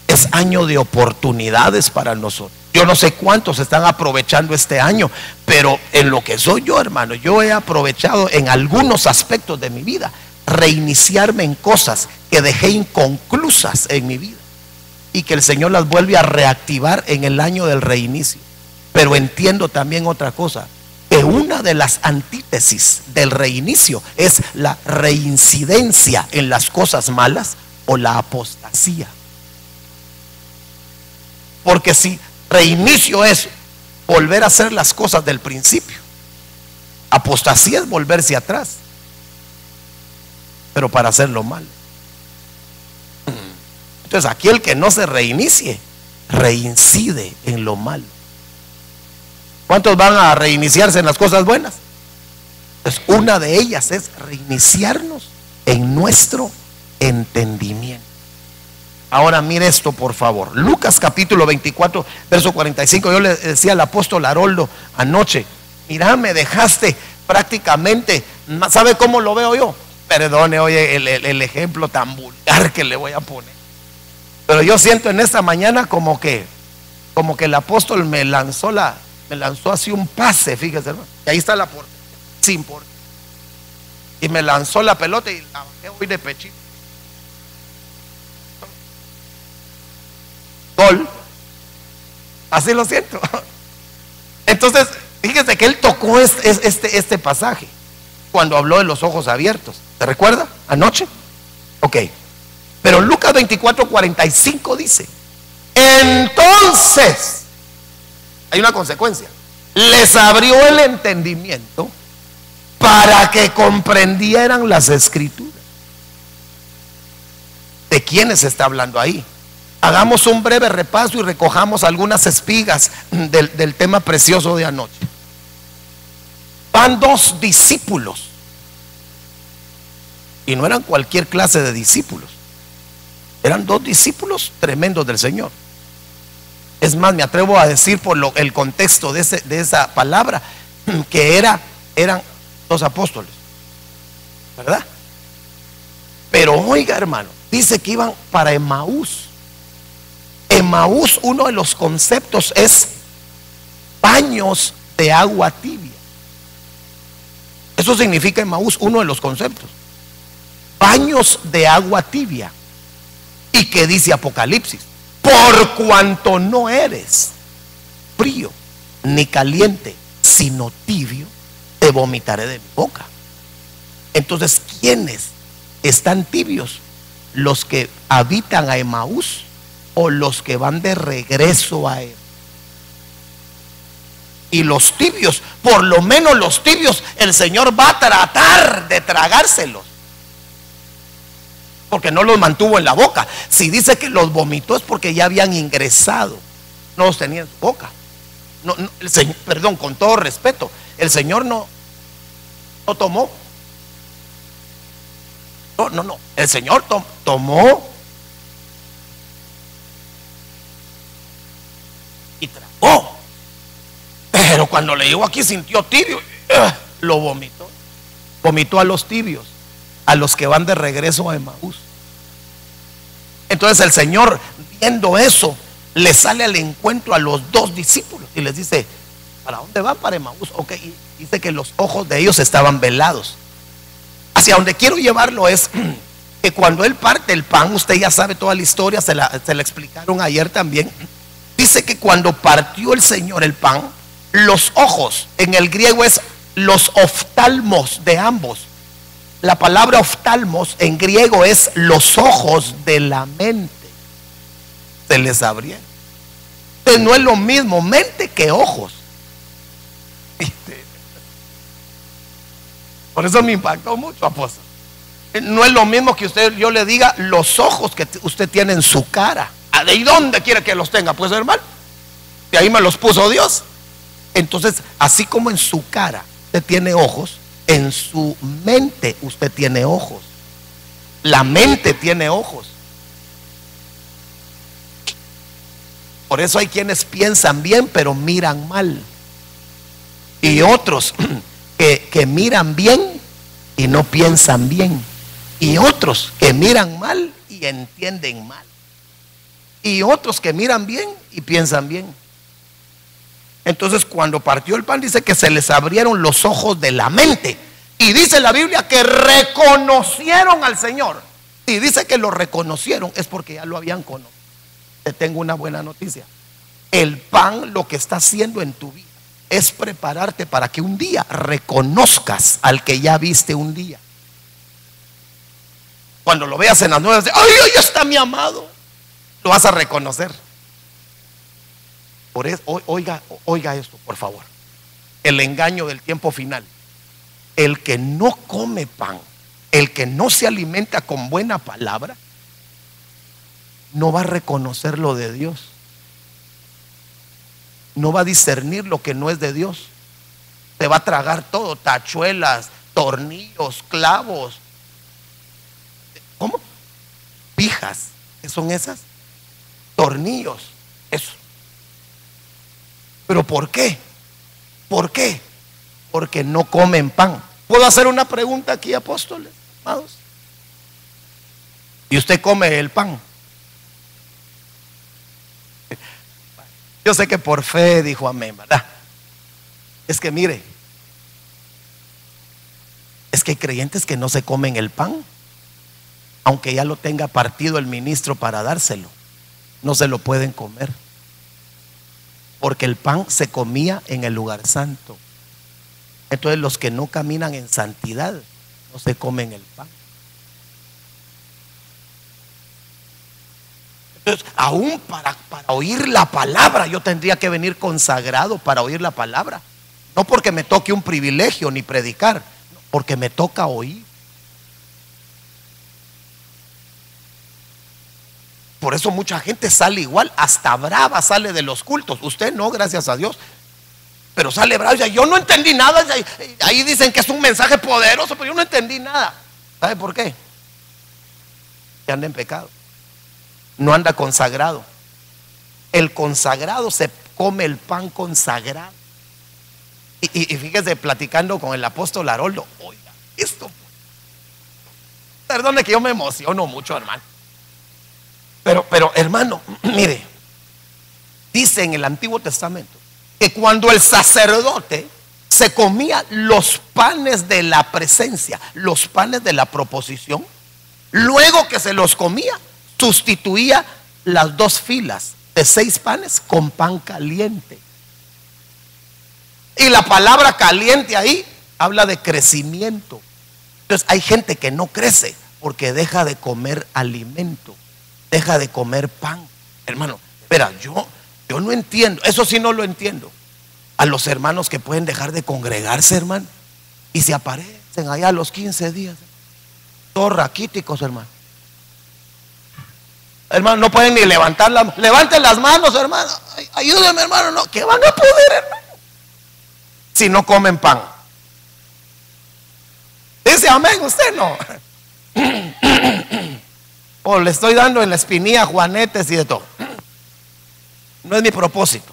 es año de oportunidades para nosotros. Yo no sé cuántos están aprovechando este año, pero en lo que soy yo, hermano, yo he aprovechado en algunos aspectos de mi vida reiniciarme en cosas que dejé inconclusas en mi vida, y que el Señor las vuelve a reactivar en el año del reinicio. Pero entiendo también otra cosa, que una de las antítesis del reinicio es la reincidencia en las cosas malas o la apostasía. Porque si reinicio es volver a hacer las cosas del principio, apostasía es volverse atrás, pero para hacerlo mal. Entonces aquel que no se reinicie, reincide en lo malo. ¿Cuántos van a reiniciarse en las cosas buenas? Pues una de ellas es reiniciarnos en nuestro entendimiento. Ahora mire esto, por favor. Lucas capítulo 24, verso 45. Yo le decía al apóstol Haroldo anoche, mira, me dejaste prácticamente, ¿sabe cómo lo veo yo? Perdone, oye, el ejemplo tan vulgar que le voy a poner. Pero yo siento en esta mañana como que el apóstol me lanzó así un pase, fíjese, hermano. Y ahí está la puerta, sin porte. Y me lanzó la pelota y la bajé hoy de pechito. Gol. Así lo siento. Entonces, fíjese que él tocó este pasaje cuando habló de los ojos abiertos. ¿Se recuerda? Anoche. Ok. Pero Lucas 24:45 dice: entonces, hay una consecuencia. les abrió el entendimiento para que comprendieran las escrituras. ¿De quiénes está hablando ahí? Hagamos un breve repaso y recojamos algunas espigas del tema precioso de anoche. Van dos discípulos, y no eran cualquier clase de discípulos, eran dos discípulos tremendos del Señor. Es más, me atrevo a decir por el contexto de esa palabra, que eran dos apóstoles, ¿verdad? Pero oiga, hermano, dice que iban para Emaús. Emaús, uno de los conceptos es baños de agua tibia. Eso significa Emaús, uno de los conceptos, baños de agua tibia. ¿Y qué dice Apocalipsis? Por cuanto no eres frío ni caliente, sino tibio, te vomitaré de mi boca. Entonces, ¿quiénes están tibios? ¿Los que habitan a Emaús o los que van de regreso a él? Y los tibios, por lo menos los tibios, el Señor va a tratar de tragárselos, porque no los mantuvo en la boca. Si dice que los vomitó es porque ya habían ingresado, no los tenía en su boca. No, el Señor, perdón, con todo respeto, el Señor no tomó. No, el Señor tomó y tragó, pero cuando le llegó aquí sintió tibio, lo vomitó. Vomitó a los tibios, a los que van de regreso a Emaús. Entonces el Señor, viendo eso, le sale al encuentro a los dos discípulos y les dice: ¿para dónde van? Para Emaús. Ok, y dice que los ojos de ellos estaban velados. Hacia donde quiero llevarlo es que cuando Él parte el pan, usted ya sabe toda la historia, se la explicaron ayer también. Dice que cuando partió el Señor el pan, los ojos, en el griego es los oftalmos de ambos. La palabra oftalmos en griego es los ojos de la mente, se les abrieron. Entonces no es lo mismo mente que ojos. Por eso me impactó mucho, apóstol. No es lo mismo que yo le diga los ojos que usted tiene en su cara. ¿De dónde quiere que los tenga? Pues, hermano, de ahí me los puso Dios. Entonces, así como en su cara usted tiene ojos, en su mente usted tiene ojos. La mente tiene ojos. Por eso hay quienes piensan bien pero miran mal, y otros que miran bien y no piensan bien, y otros que miran mal y entienden mal, y otros que miran bien y piensan bien. Entonces, cuando partió el pan, dice que se les abrieron los ojos de la mente, y dice la Biblia que reconocieron al Señor. Y dice que lo reconocieron es porque ya lo habían conocido. Te tengo una buena noticia: el pan lo que está haciendo en tu vida es prepararte para que un día reconozcas al que ya viste un día. Cuando lo veas en las nubes, ¡ay, ahí está mi amado!, lo vas a reconocer. Por eso, oiga esto, por favor. El engaño del tiempo final: el que no come pan, el que no se alimenta con buena palabra, no va a reconocer lo de Dios. No va a discernir lo que no es de Dios. Te va a tragar todo: tachuelas, tornillos, clavos. ¿Cómo? Pijas. ¿Qué son esas? Tornillos. Eso. ¿Pero por qué? ¿Por qué? Porque no comen pan. ¿Puedo hacer una pregunta aquí, apóstoles, amados? ¿Y usted come el pan? Yo sé que por fe dijo amén, ¿verdad? Es que mire, es que hay creyentes que no se comen el pan, aunque ya lo tenga partido el ministro para dárselo, no se lo pueden comer, porque el pan se comía en el lugar santo. Entonces los que no caminan en santidad no se comen el pan. Entonces, aún para oír la palabra, yo tendría que venir consagrado para oír la palabra. No porque me toque un privilegio ni predicar, porque me toca oír. Por eso mucha gente sale igual, hasta brava sale de los cultos. Usted no, gracias a Dios. Pero sale bravo y dice, yo no entendí nada. Ahí dicen que es un mensaje poderoso, pero yo no entendí nada. ¿Sabe por qué? Que anda en pecado. No anda consagrado. El consagrado se come el pan consagrado. Y fíjese, platicando con el apóstol Haroldo, oiga, esto, perdone que yo me emociono mucho, hermano. Pero hermano, mire, dice en el Antiguo Testamento que cuando el sacerdote se comía los panes de la presencia, los panes de la proposición, luego que se los comía, sustituía las 2 filas de 6 panes con pan caliente. Y la palabra caliente ahí habla de crecimiento. Entonces hay gente que no crece porque deja de comer alimento, deja de comer pan. Hermano, espera, yo no entiendo, eso sí no lo entiendo. A los hermanos que pueden dejar de congregarse, hermano, y se aparecen allá a los 15 días, todos raquíticos, hermano. Hermano, no pueden ni levantar levanten las manos, hermano. Ayúdenme, hermano. No, ¿qué van a poder, hermano? Si no comen pan. Dice amén, usted no. O le estoy dando en la espinilla juanetes y de todo. No es mi propósito.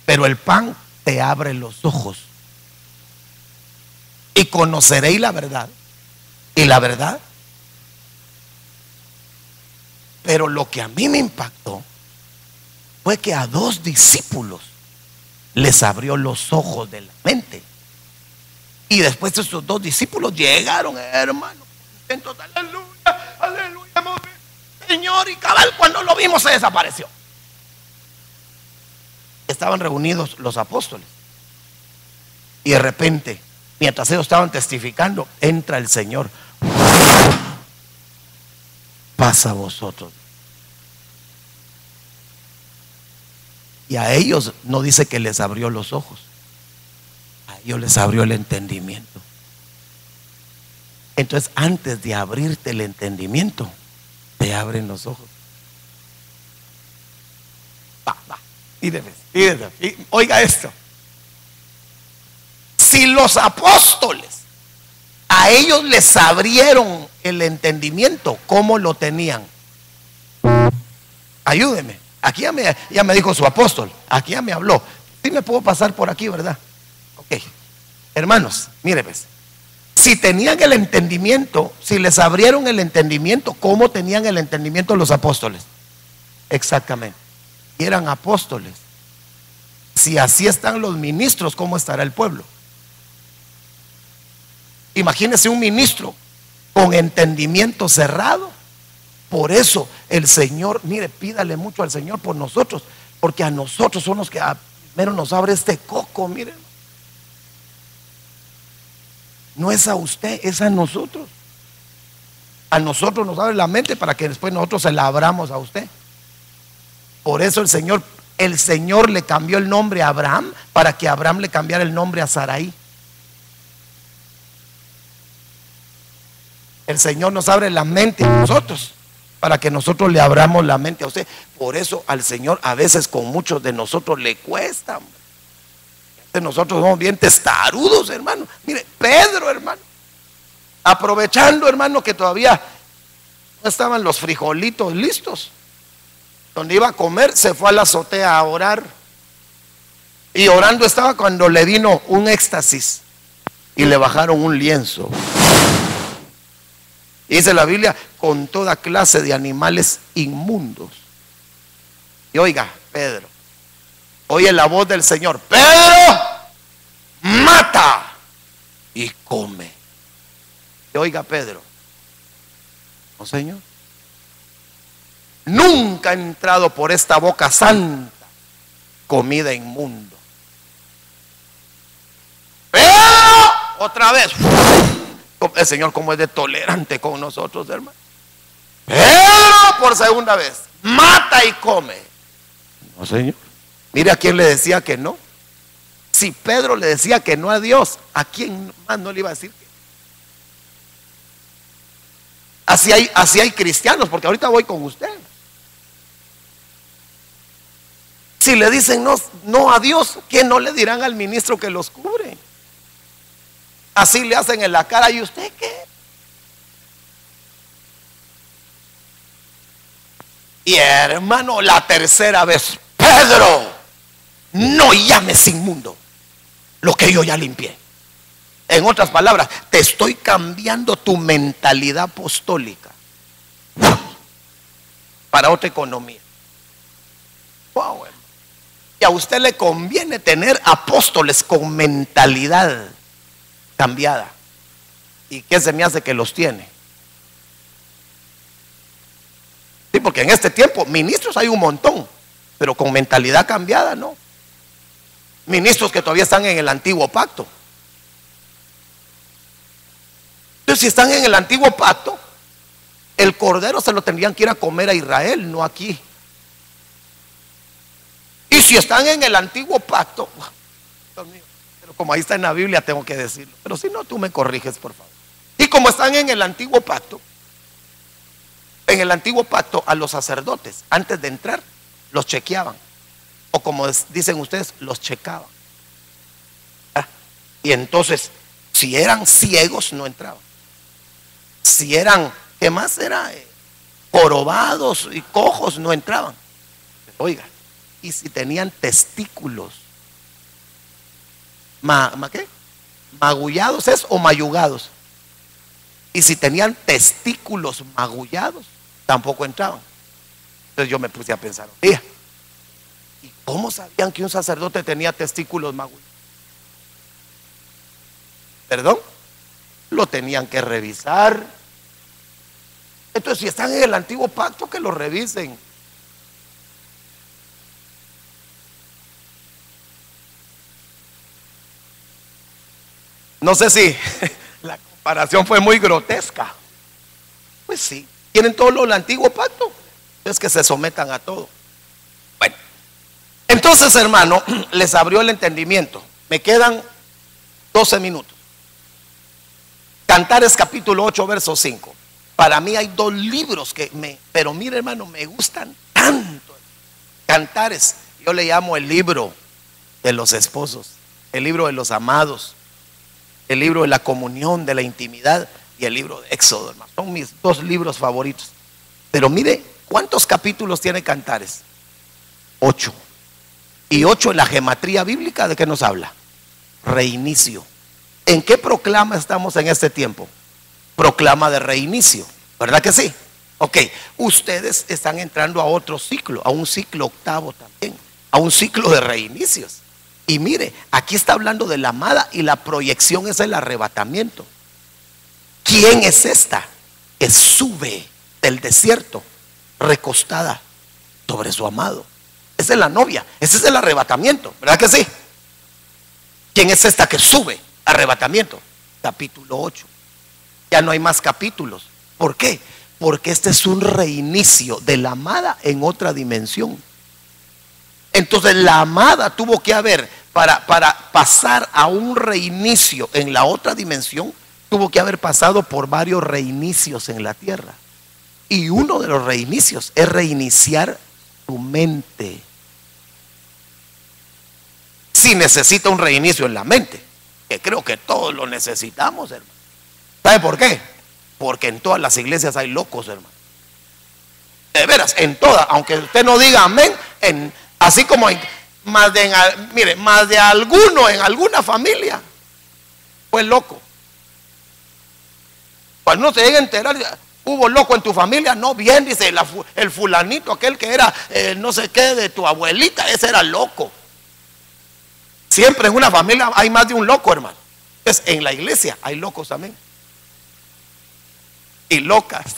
Pero el pan te abre los ojos. Y conoceréis la verdad. Y la verdad. Pero lo que a mí me impactó fue que a 2 discípulos les abrió los ojos de la mente. Y después esos 2 discípulos llegaron, hermano, entonces, aleluya, aleluya, Señor, y cabal, cuando lo vimos se desapareció. Estaban reunidos los apóstoles y de repente, mientras ellos estaban testificando, entra el Señor. Pasa a vosotros. Y a ellos no dice que les abrió los ojos, a ellos les abrió el entendimiento. Entonces, antes de abrirte el entendimiento, te abren los ojos. Va. Oiga esto. Si los apóstoles a ellos les abrieron el entendimiento, ¿cómo lo tenían? Ayúdeme. Aquí ya me dijo su apóstol, aquí ya me habló. Sí me puedo pasar por aquí, ¿verdad? Ok. Hermanos, mire pues, si tenían el entendimiento, si les abrieron el entendimiento, ¿cómo tenían el entendimiento los apóstoles? Exactamente. Y eran apóstoles. Si así están los ministros, ¿cómo estará el pueblo? Imagínese un ministro con entendimiento cerrado. Por eso el Señor, mire, pídale mucho al Señor por nosotros, porque a nosotros son los que primero nos abre este coco, miren. No es a usted, es a nosotros. A nosotros nos abre la mente para que después nosotros se la abramos a usted. Por eso el Señor le cambió el nombre a Abraham para que Abraham le cambiara el nombre a Sarai. El Señor nos abre la mente a nosotros para que nosotros le abramos la mente a usted. Por eso al Señor a veces con muchos de nosotros le cuesta. Nosotros somos bien testarudos, hermano. Mire, Pedro, hermano, aprovechando, hermano, que todavía no estaban los frijolitos listos, donde iba a comer, se fue a la azotea a orar. Y orando estaba cuando le vino un éxtasis y le bajaron un lienzo. Y dice la Biblia, con toda clase de animales inmundos. Y oiga, Pedro, oye la voz del Señor: Pedro, mata y come. Y oiga, Pedro, no, Señor, nunca ha entrado por esta boca santa comida inmundo. Pero otra vez, el Señor como es de tolerante con nosotros, hermano. Pedro por segunda vez, mata y come. No, Señor. Mire a quién le decía que no. Si Pedro le decía que no a Dios, ¿a quién más no le iba a decir que? Así hay cristianos, porque ahorita voy con usted. Si le dicen no a Dios, ¿qué no le dirán al ministro que los cubre? Así le hacen en la cara. ¿Y usted qué? Y hermano, la tercera vez, Pedro, no llames inmundo lo que yo ya limpié. En otras palabras, te estoy cambiando tu mentalidad apostólica para otra economía. Wow, y a usted le conviene tener apóstoles con mentalidad cambiada. ¿Y qué se me hace que los tiene? Sí, porque en este tiempo ministros hay un montón, pero con mentalidad cambiada no. Ministros que todavía están en el antiguo pacto. Entonces, si están en el antiguo pacto, el cordero se lo tendrían que ir a comer a Israel, no aquí. Y si están en el antiguo pacto, Dios mío, pero como ahí está en la Biblia tengo que decirlo, pero si no, tú me corriges por favor. Y como están en el antiguo pacto, a los sacerdotes antes de entrar los chequeaban, o como dicen ustedes, los checaban. Y entonces, si eran ciegos no entraban. Si eran, ¿qué más era? Jorobados y cojos no entraban. Oiga, y si tenían testículos, ¿qué? Magullados es o mayugados. Y si tenían testículos magullados, tampoco entraban. Entonces yo me puse a pensar, ¿y cómo sabían que un sacerdote tenía testículos magullados? ¿Perdón? Lo tenían que revisar. Entonces, si están en el antiguo pacto, que lo revisen. No sé si la comparación fue muy grotesca. Pues sí, tienen todo lo del antiguo pacto. Es que se sometan a todo. Bueno, entonces, hermano, les abrió el entendimiento. Me quedan 12 minutos. Cantares capítulo 8, verso 5. Para mí hay dos libros pero mire, hermano, me gustan tanto. Cantares, yo le llamo el libro de los esposos, el libro de los amados, el libro de la comunión, de la intimidad, y el libro de Éxodo, hermano. Son mis dos libros favoritos. Pero mire, ¿cuántos capítulos tiene Cantares? 8. Y 8 en la gematría bíblica, ¿de qué nos habla? Reinicio. ¿En qué proclama estamos en este tiempo? Proclama de reinicio, ¿verdad que sí? Ok, ustedes están entrando a otro ciclo, a un ciclo octavo también, a un ciclo de reinicios. Y mire, aquí está hablando de la amada y la proyección es el arrebatamiento. ¿Quién es esta que sube del desierto recostada sobre su amado? Esa es la novia, ese es el arrebatamiento, ¿verdad que sí? ¿Quién es esta que sube? Arrebatamiento, capítulo 8. Ya no hay más capítulos. ¿Por qué? Porque este es un reinicio de la amada en otra dimensión. Entonces la amada tuvo que haber, para pasar a un reinicio en la otra dimensión, tuvo que haber pasado por varios reinicios en la tierra. Y uno de los reinicios es reiniciar tu mente. Si necesita un reinicio en la mente, que creo que todos lo necesitamos, hermano. ¿Sabe por qué? Porque en todas las iglesias hay locos, hermano. De veras, en todas, aunque usted no diga amén, así como más de alguno en alguna familia fue loco. Cuando uno se llega a enterar, hubo loco en tu familia, no, bien, dice el fulanito, aquel que era no sé qué de tu abuelita, ese era loco. Siempre en una familia hay más de un loco, hermano. Entonces, en la iglesia hay locos también. Y locas.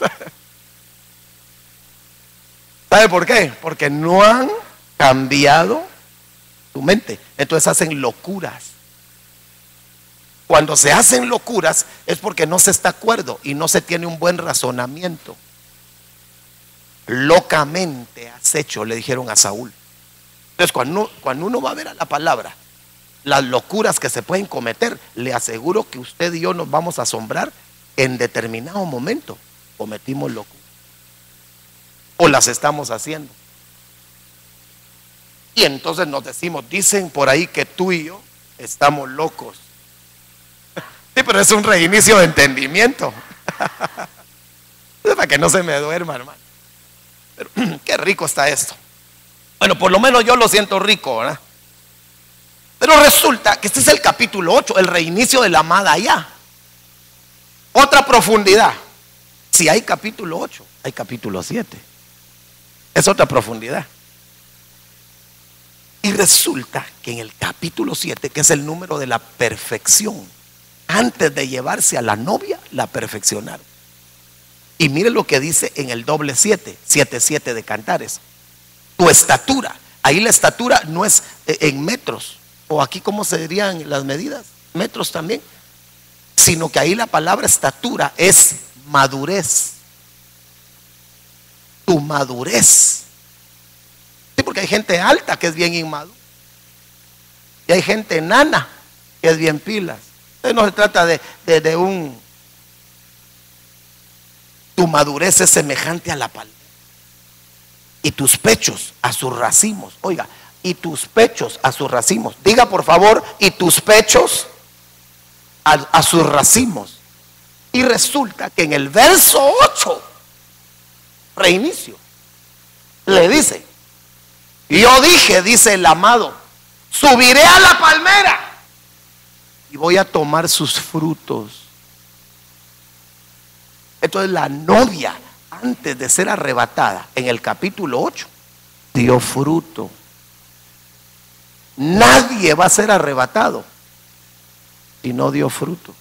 ¿Sabe por qué? Porque no han cambiado su mente. Entonces hacen locuras. Cuando se hacen locuras es porque no se está de acuerdo y no se tiene un buen razonamiento. locamente has hecho, le dijeron a Saúl. Entonces cuando uno va a ver a la palabra las locuras que se pueden cometer, le aseguro que usted y yo nos vamos a asombrar. En determinado momento cometimos locuras o las estamos haciendo, y entonces nos decimos, dicen por ahí que tú y yo estamos locos. Sí, pero es un reinicio de entendimiento. Para que no se me duerma, hermano. Pero qué rico está esto. Bueno, por lo menos yo lo siento rico, ¿verdad? Pero resulta que este es el capítulo 8, el reinicio de la amada allá. Otra profundidad. Si hay capítulo 8, hay capítulo 7. Es otra profundidad. Y resulta que en el capítulo 7, que es el número de la perfección, antes de llevarse a la novia, la perfeccionaron. Y mire lo que dice en el doble 7, 7 de Cantares. Tu estatura. Ahí la estatura no es en metros, o aquí cómo se dirían las medidas, metros también, sino que ahí la palabra estatura es madurez. Tu madurez. Sí, porque hay gente alta que es bien inmadura, y hay gente enana que es bien pilas. Entonces no se trata de un... Tu madurez es semejante a la palmera, y tus pechos a sus racimos. Oiga, y tus pechos a sus racimos. Diga por favor, y tus pechos a sus racimos. Y resulta que en el verso 8, reinicio, le dice, yo dije, dice el amado, subiré a la palmera y voy a tomar sus frutos. Entonces la novia, antes de ser arrebatada, en el capítulo 8, dio fruto. Nadie va a ser arrebatado si no dio fruto,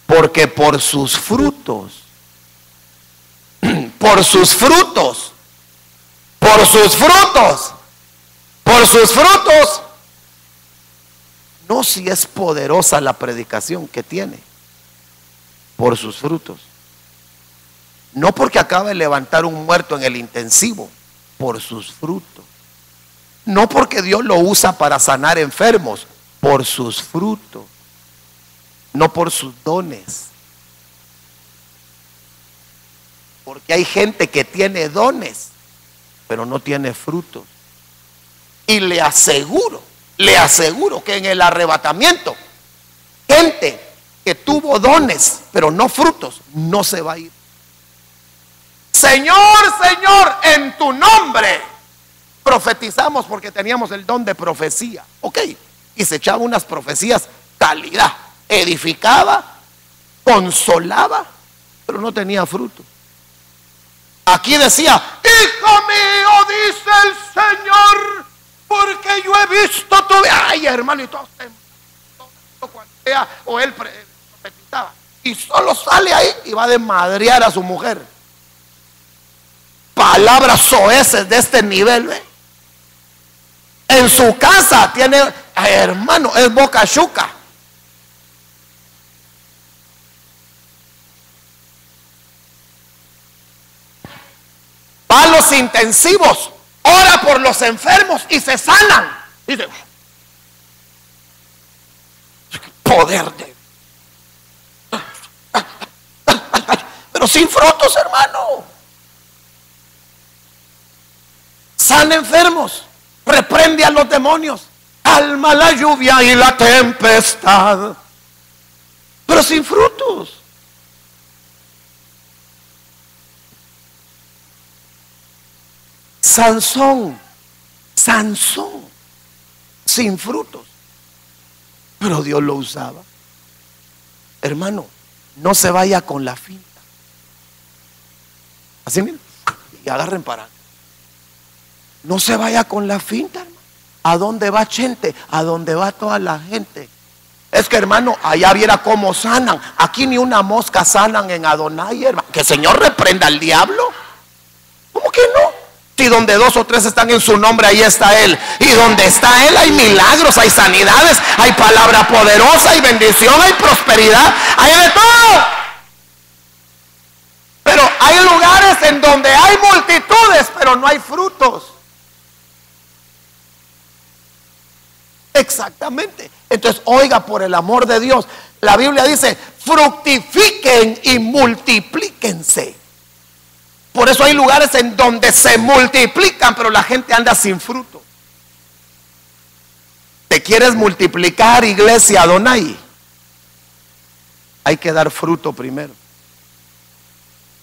porque por sus frutos, por sus frutos, por sus frutos, por sus frutos, no si es poderosa la predicación que tiene, por sus frutos. No porque acaba de levantar un muerto en el intensivo, por sus frutos. No porque Dios lo usa para sanar enfermos, por sus frutos. No por sus dones. Porque hay gente que tiene dones, pero no tiene frutos. Y le aseguro que en el arrebatamiento, gente que tuvo dones, pero no frutos, no se va a ir. Señor, Señor, en tu nombre profetizamos, porque teníamos el don de profecía. Ok, y se echaba unas profecías calidad, edificaba, consolaba, pero no tenía fruto. Aquí decía, hijo mío, dice el Señor, porque yo he visto tu... Ay, hermano, y todo o él profetizaba, y solo sale ahí y va a desmadrear a su mujer. Palabras soeces de este nivel, ¿ve? En su casa tiene, ay, hermano, es boca chuca. Va a los intensivos, ora por los enfermos y se sanan. Dice, poder de... Pero sin frutos, hermano. Sana enfermos, reprende a los demonios, calma la lluvia y la tempestad, pero sin frutos. Sansón, sin frutos, pero Dios lo usaba. Hermano, no se vaya con la finta. Así mismo, y agarren para acá. No se vaya con la finta, hermano. ¿A dónde va gente? A dónde va toda la gente. Es que, hermano, allá viera cómo sanan. Aquí ni una mosca sanan en Adonai, hermano. Que el Señor reprenda al diablo. ¿Cómo que no? Si donde 2 o 3 están en su nombre, ahí está Él. Y donde está Él hay milagros, hay sanidades, hay palabra poderosa, hay bendición, hay prosperidad, hay de todo. Pero hay lugares en donde hay multitudes, pero no hay frutos. Exactamente. Entonces, oiga, por el amor de Dios, la Biblia dice: fructifiquen y multiplíquense. Por eso hay lugares en donde se multiplican, pero la gente anda sin fruto. ¿Te quieres multiplicar, iglesia Adonai? Hay que dar fruto primero.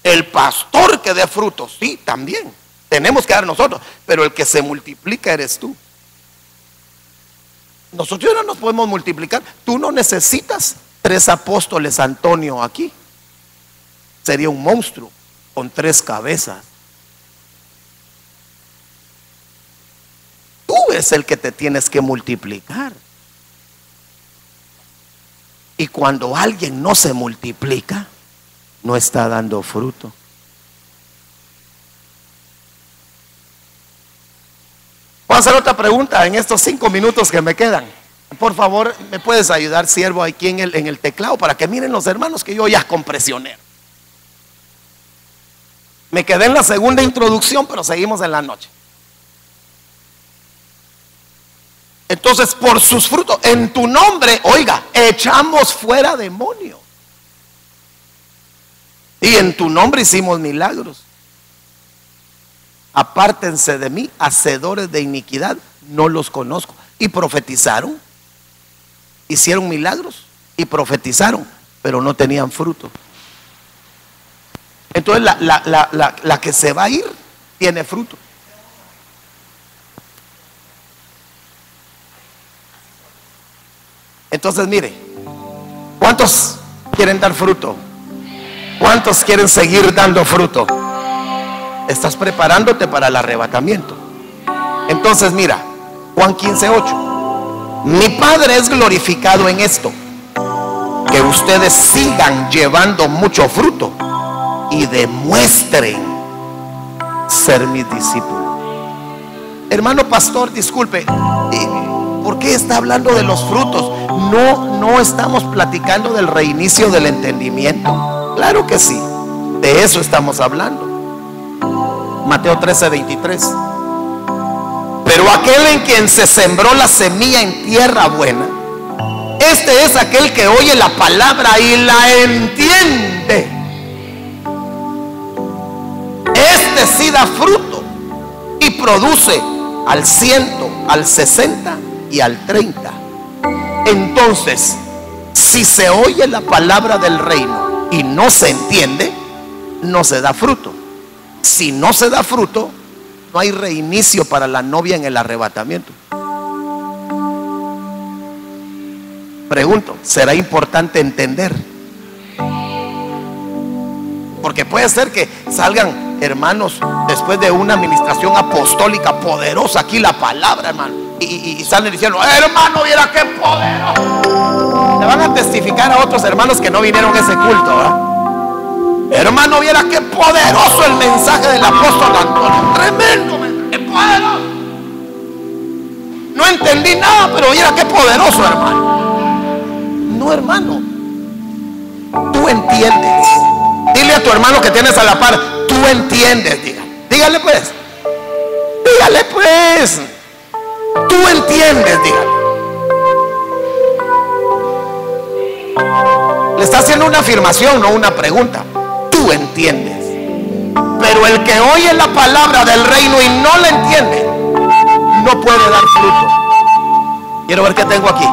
El pastor que dé fruto, sí, también tenemos que dar nosotros, pero el que se multiplica eres tú. Nosotros no nos podemos multiplicar. Tú no necesitas 3 apóstoles Antonio aquí. Sería un monstruo con 3 cabezas. Tú es el que te tienes que multiplicar. Y cuando alguien no se multiplica, no está dando fruto. Voy a hacer otra pregunta en estos 5 minutos que me quedan. Por favor, ¿me puedes ayudar, siervo, aquí en el teclado, para que miren los hermanos que yo ya compresioné? Me quedé en la segunda introducción, pero seguimos en la noche. Entonces, por sus frutos, en tu nombre, oiga, echamos fuera demonios. Y en tu nombre hicimos milagros. Apártense de mí, hacedores de iniquidad, no los conozco. Y profetizaron, hicieron milagros y profetizaron, pero no tenían fruto. Entonces la que se va a ir tiene fruto. Entonces mire, ¿cuántos quieren dar fruto? ¿Cuántos quieren seguir dando fruto? Estás preparándote para el arrebatamiento. Entonces mira, Juan 15:8. Mi Padre es glorificado en esto, que ustedes sigan llevando mucho fruto y demuestren ser mis discípulos. Hermano pastor, disculpe, ¿por qué está hablando de los frutos? No estamos platicando del reinicio del entendimiento. Claro que sí, de eso estamos hablando. Mateo 13:23. Pero aquel en quien se sembró la semilla en tierra buena, este es aquel que oye la palabra y la entiende. Este sí da fruto y produce al 100, al 60 y al 30. Entonces, si se oye la palabra del reino y no se entiende, no se da fruto. Si no se da fruto, no hay reinicio para la novia en el arrebatamiento. Pregunto, ¿será importante entender? Porque puede ser que salgan hermanos después de una administración apostólica poderosa, aquí la palabra, hermano, y salen diciendo: hermano, viera qué poderoso. Le van a testificar a otros hermanos que no vinieron a ese culto, ¿verdad? Hermano, viera qué poderoso el mensaje del apóstol Antonio. Tremendo mensaje, poderoso. No entendí nada, pero viera qué poderoso, hermano. No, hermano, tú entiendes. Dile a tu hermano que tienes a la par: tú entiendes. Dígale pues. Dígale pues. Tú entiendes, dígale. Le está haciendo una afirmación, no una pregunta. Tú entiendes. Pero el que oye la palabra del reino y no la entiende, no puede dar fruto. Quiero ver qué tengo aquí.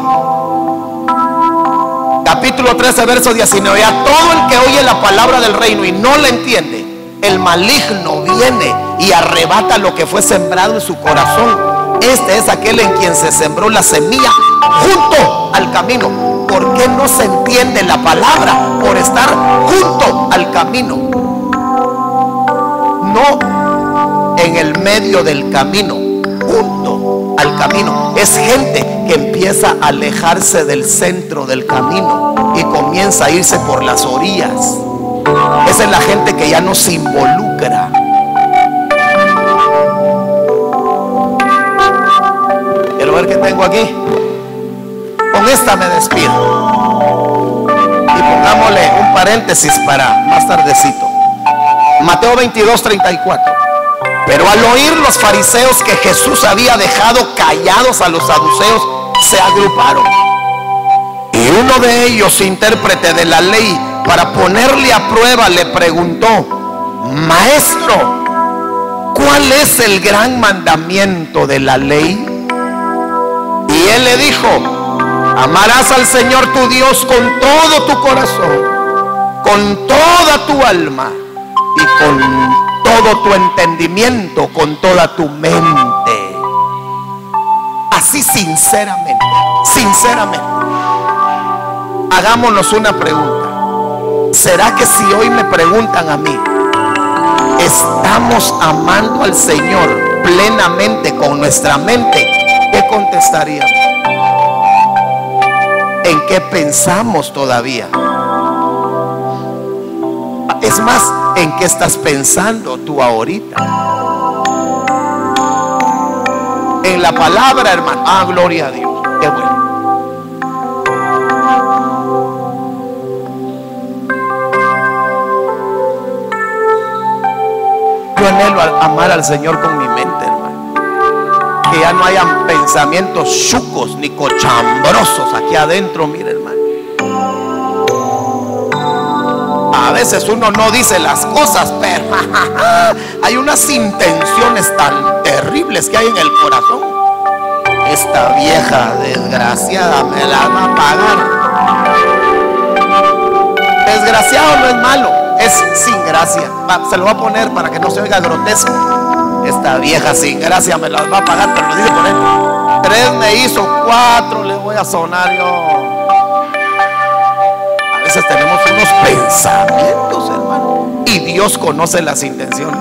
Capítulo 13, verso 19. A todo el que oye la palabra del reino y no la entiende, el maligno viene y arrebata lo que fue sembrado en su corazón. Este es aquel en quien se sembró la semilla junto al camino. ¿Por qué no se entiende la palabra? Por estar junto al camino, no en el medio del camino, junto al camino. Es gente que empieza a alejarse del centro del camino y comienza a irse por las orillas. Esa es la gente que ya no se involucra. Quiero ver qué tengo aquí. Con esta me despido. Y pongámosle un paréntesis para más tardecito. Mateo 22:34. Pero al oír los fariseos que Jesús había dejado callados a los saduceos, se agruparon. Y uno de ellos, intérprete de la ley, para ponerle a prueba, le preguntó: Maestro, ¿cuál es el gran mandamiento de la ley? Y él le dijo: amarás al Señor tu Dios con todo tu corazón, con toda tu alma y con todo tu entendimiento, con toda tu mente. Así sinceramente, hagámonos una pregunta. ¿Será que si hoy me preguntan a mí, ¿estamos amando al Señor plenamente con nuestra mente? ¿Qué contestaríamos? ¿En qué pensamos todavía? Es más, ¿en qué estás pensando tú ahorita? En la palabra, hermano. Ah, gloria a Dios. Qué bueno. Yo anhelo amar al Señor con mi mente, hermano. Que ya no hayan pensamientos chucos ni cochambrosos aquí adentro, mire, hermano. A veces uno no dice las cosas, pero hay unas intenciones tan terribles que hay en el corazón. Esta vieja desgraciada me la va a pagar. Desgraciado no es malo, es sin gracia. Se lo voy a poner para que no se oiga grotesco. Esta vieja sin gracia me la va a pagar, pero lo dice por él. 3 me hizo, 4 le voy a sonar yo. Tenemos unos pensamientos, hermano, y Dios conoce las intenciones.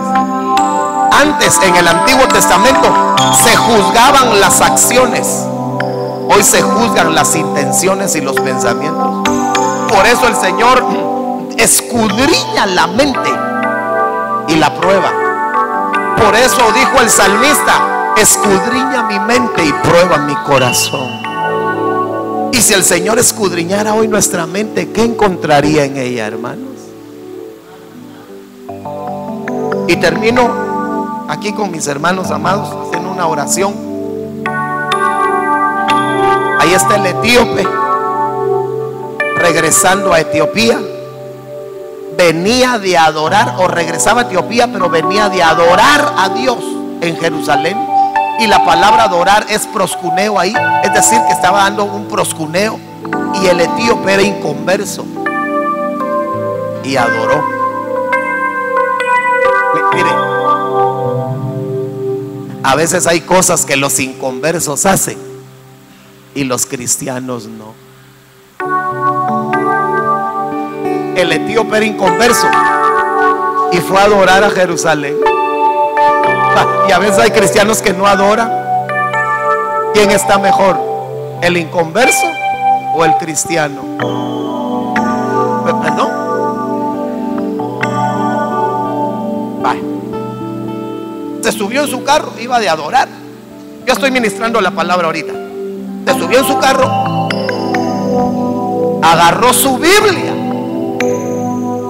Antes, en el Antiguo Testamento, se juzgaban las acciones. Hoy se juzgan las intenciones y los pensamientos. Por eso el Señor escudriña la mente y la prueba. Por eso dijo el salmista: escudriña mi mente y prueba mi corazón. Y si el Señor escudriñara hoy nuestra mente, ¿qué encontraría en ella, hermanos? Y termino aquí con mis hermanos amados haciendo una oración. Ahí está el etíope regresando a Etiopía. Venía de adorar, o regresaba a Etiopía, pero venía de adorar a Dios en Jerusalén. Y la palabra adorar es proscuneo ahí, es decir, que estaba dando un proscuneo. Y el etíope era inconverso y adoró. Mire, a veces hay cosas que los inconversos hacen y los cristianos no. El etíope era inconverso y fue a adorar a Jerusalén. Y a veces hay cristianos que no adoran. ¿Quién está mejor? ¿El inconverso o el cristiano? ¿No? Se subió en su carro, iba de adorar. Yo estoy ministrando la palabra ahorita. Se subió en su carro, agarró su Biblia.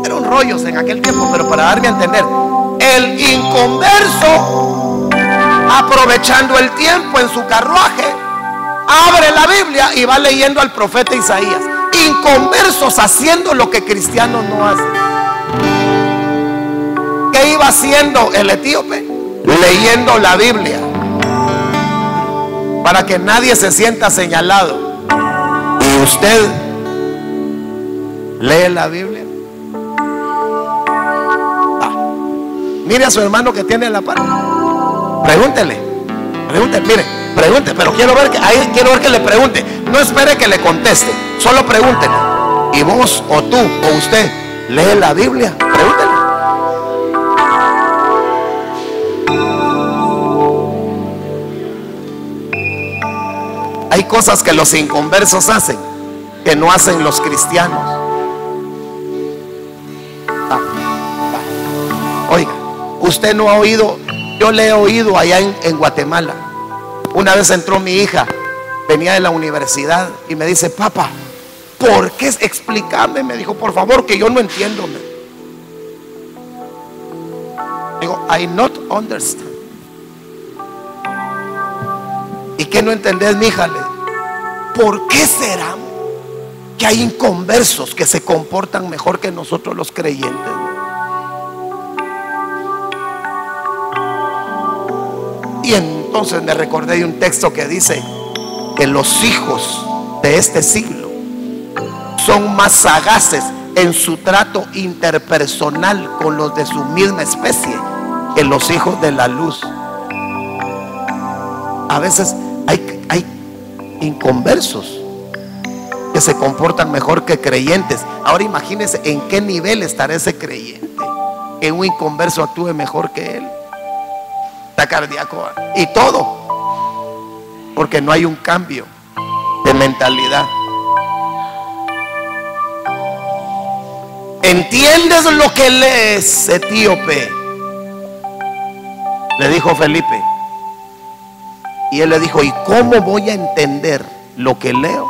Eran rollos en aquel tiempo, pero para darme a entender, el inconverso, aprovechando el tiempo en su carruaje, abre la Biblia y va leyendo al profeta Isaías. Inconversos haciendo lo que cristianos no hacen. ¿Qué iba haciendo el etíope? Leyendo la Biblia, para que nadie se sienta señalado. ¿Y usted lee la Biblia? Mire a su hermano que tiene la par. Pregúntele, mire, pregunte, pero quiero ver que le pregunte. No espere que le conteste, solo pregúntele. Y vos, o tú, o usted, lee la Biblia. Pregúntele. Hay cosas que los inconversos hacen que no hacen los cristianos. Oiga, usted no ha oído, yo le he oído allá en Guatemala. Una vez entró mi hija, venía de la universidad y me dice: papá, ¿por qué? Explícame, me dijo, por favor, que yo no entiendo. Digo, I not understand. ¿Y qué no entendés, mija? ¿Por qué será que hay inconversos que se comportan mejor que nosotros los creyentes? Y entonces me recordé de un texto que dice que los hijos de este siglo son más sagaces en su trato interpersonal con los de su misma especie que los hijos de la luz. A veces hay inconversos que se comportan mejor que creyentes. Ahora imagínense en qué nivel estará ese creyente, que un inconverso actúe mejor que él. Está cardíaco y todo, porque no hay un cambio de mentalidad. ¿Entiendes lo que lees, etíope?, le dijo Felipe. Y él le dijo, ¿y cómo voy a entender lo que leo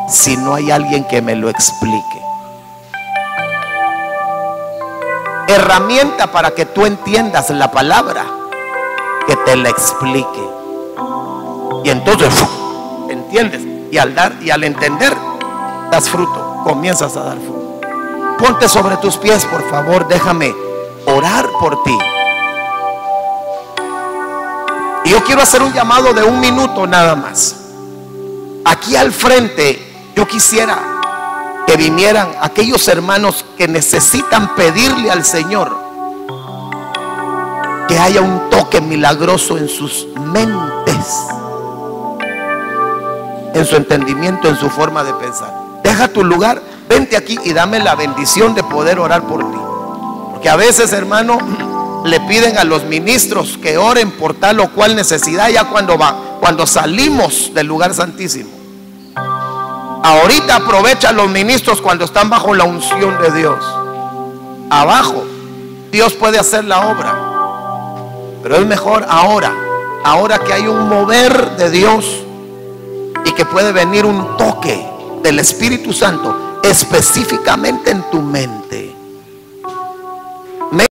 si no hay alguien que me lo explique? Herramienta para que tú entiendas la palabra, que te la explique. Y entonces entiendes, y al entender das fruto, comienzas a dar fruto. Ponte sobre tus pies, por favor, déjame orar por ti. Y yo quiero hacer un llamado de 1 minuto nada más. Aquí al frente yo quisiera que vinieran aquellos hermanos que necesitan pedirle al Señor que haya un toque milagroso en sus mentes, en su entendimiento, en su forma de pensar. Deja tu lugar, vente aquí y dame la bendición de poder orar por ti. Porque a veces, hermano, le piden a los ministros que oren por tal o cual necesidad ya cuando salimos del lugar santísimo. Ahorita aprovecha a los ministros cuando están bajo la unción de Dios. Abajo Dios puede hacer la obra, pero es mejor ahora que hay un mover de Dios y que puede venir un toque del Espíritu Santo específicamente en tu mente.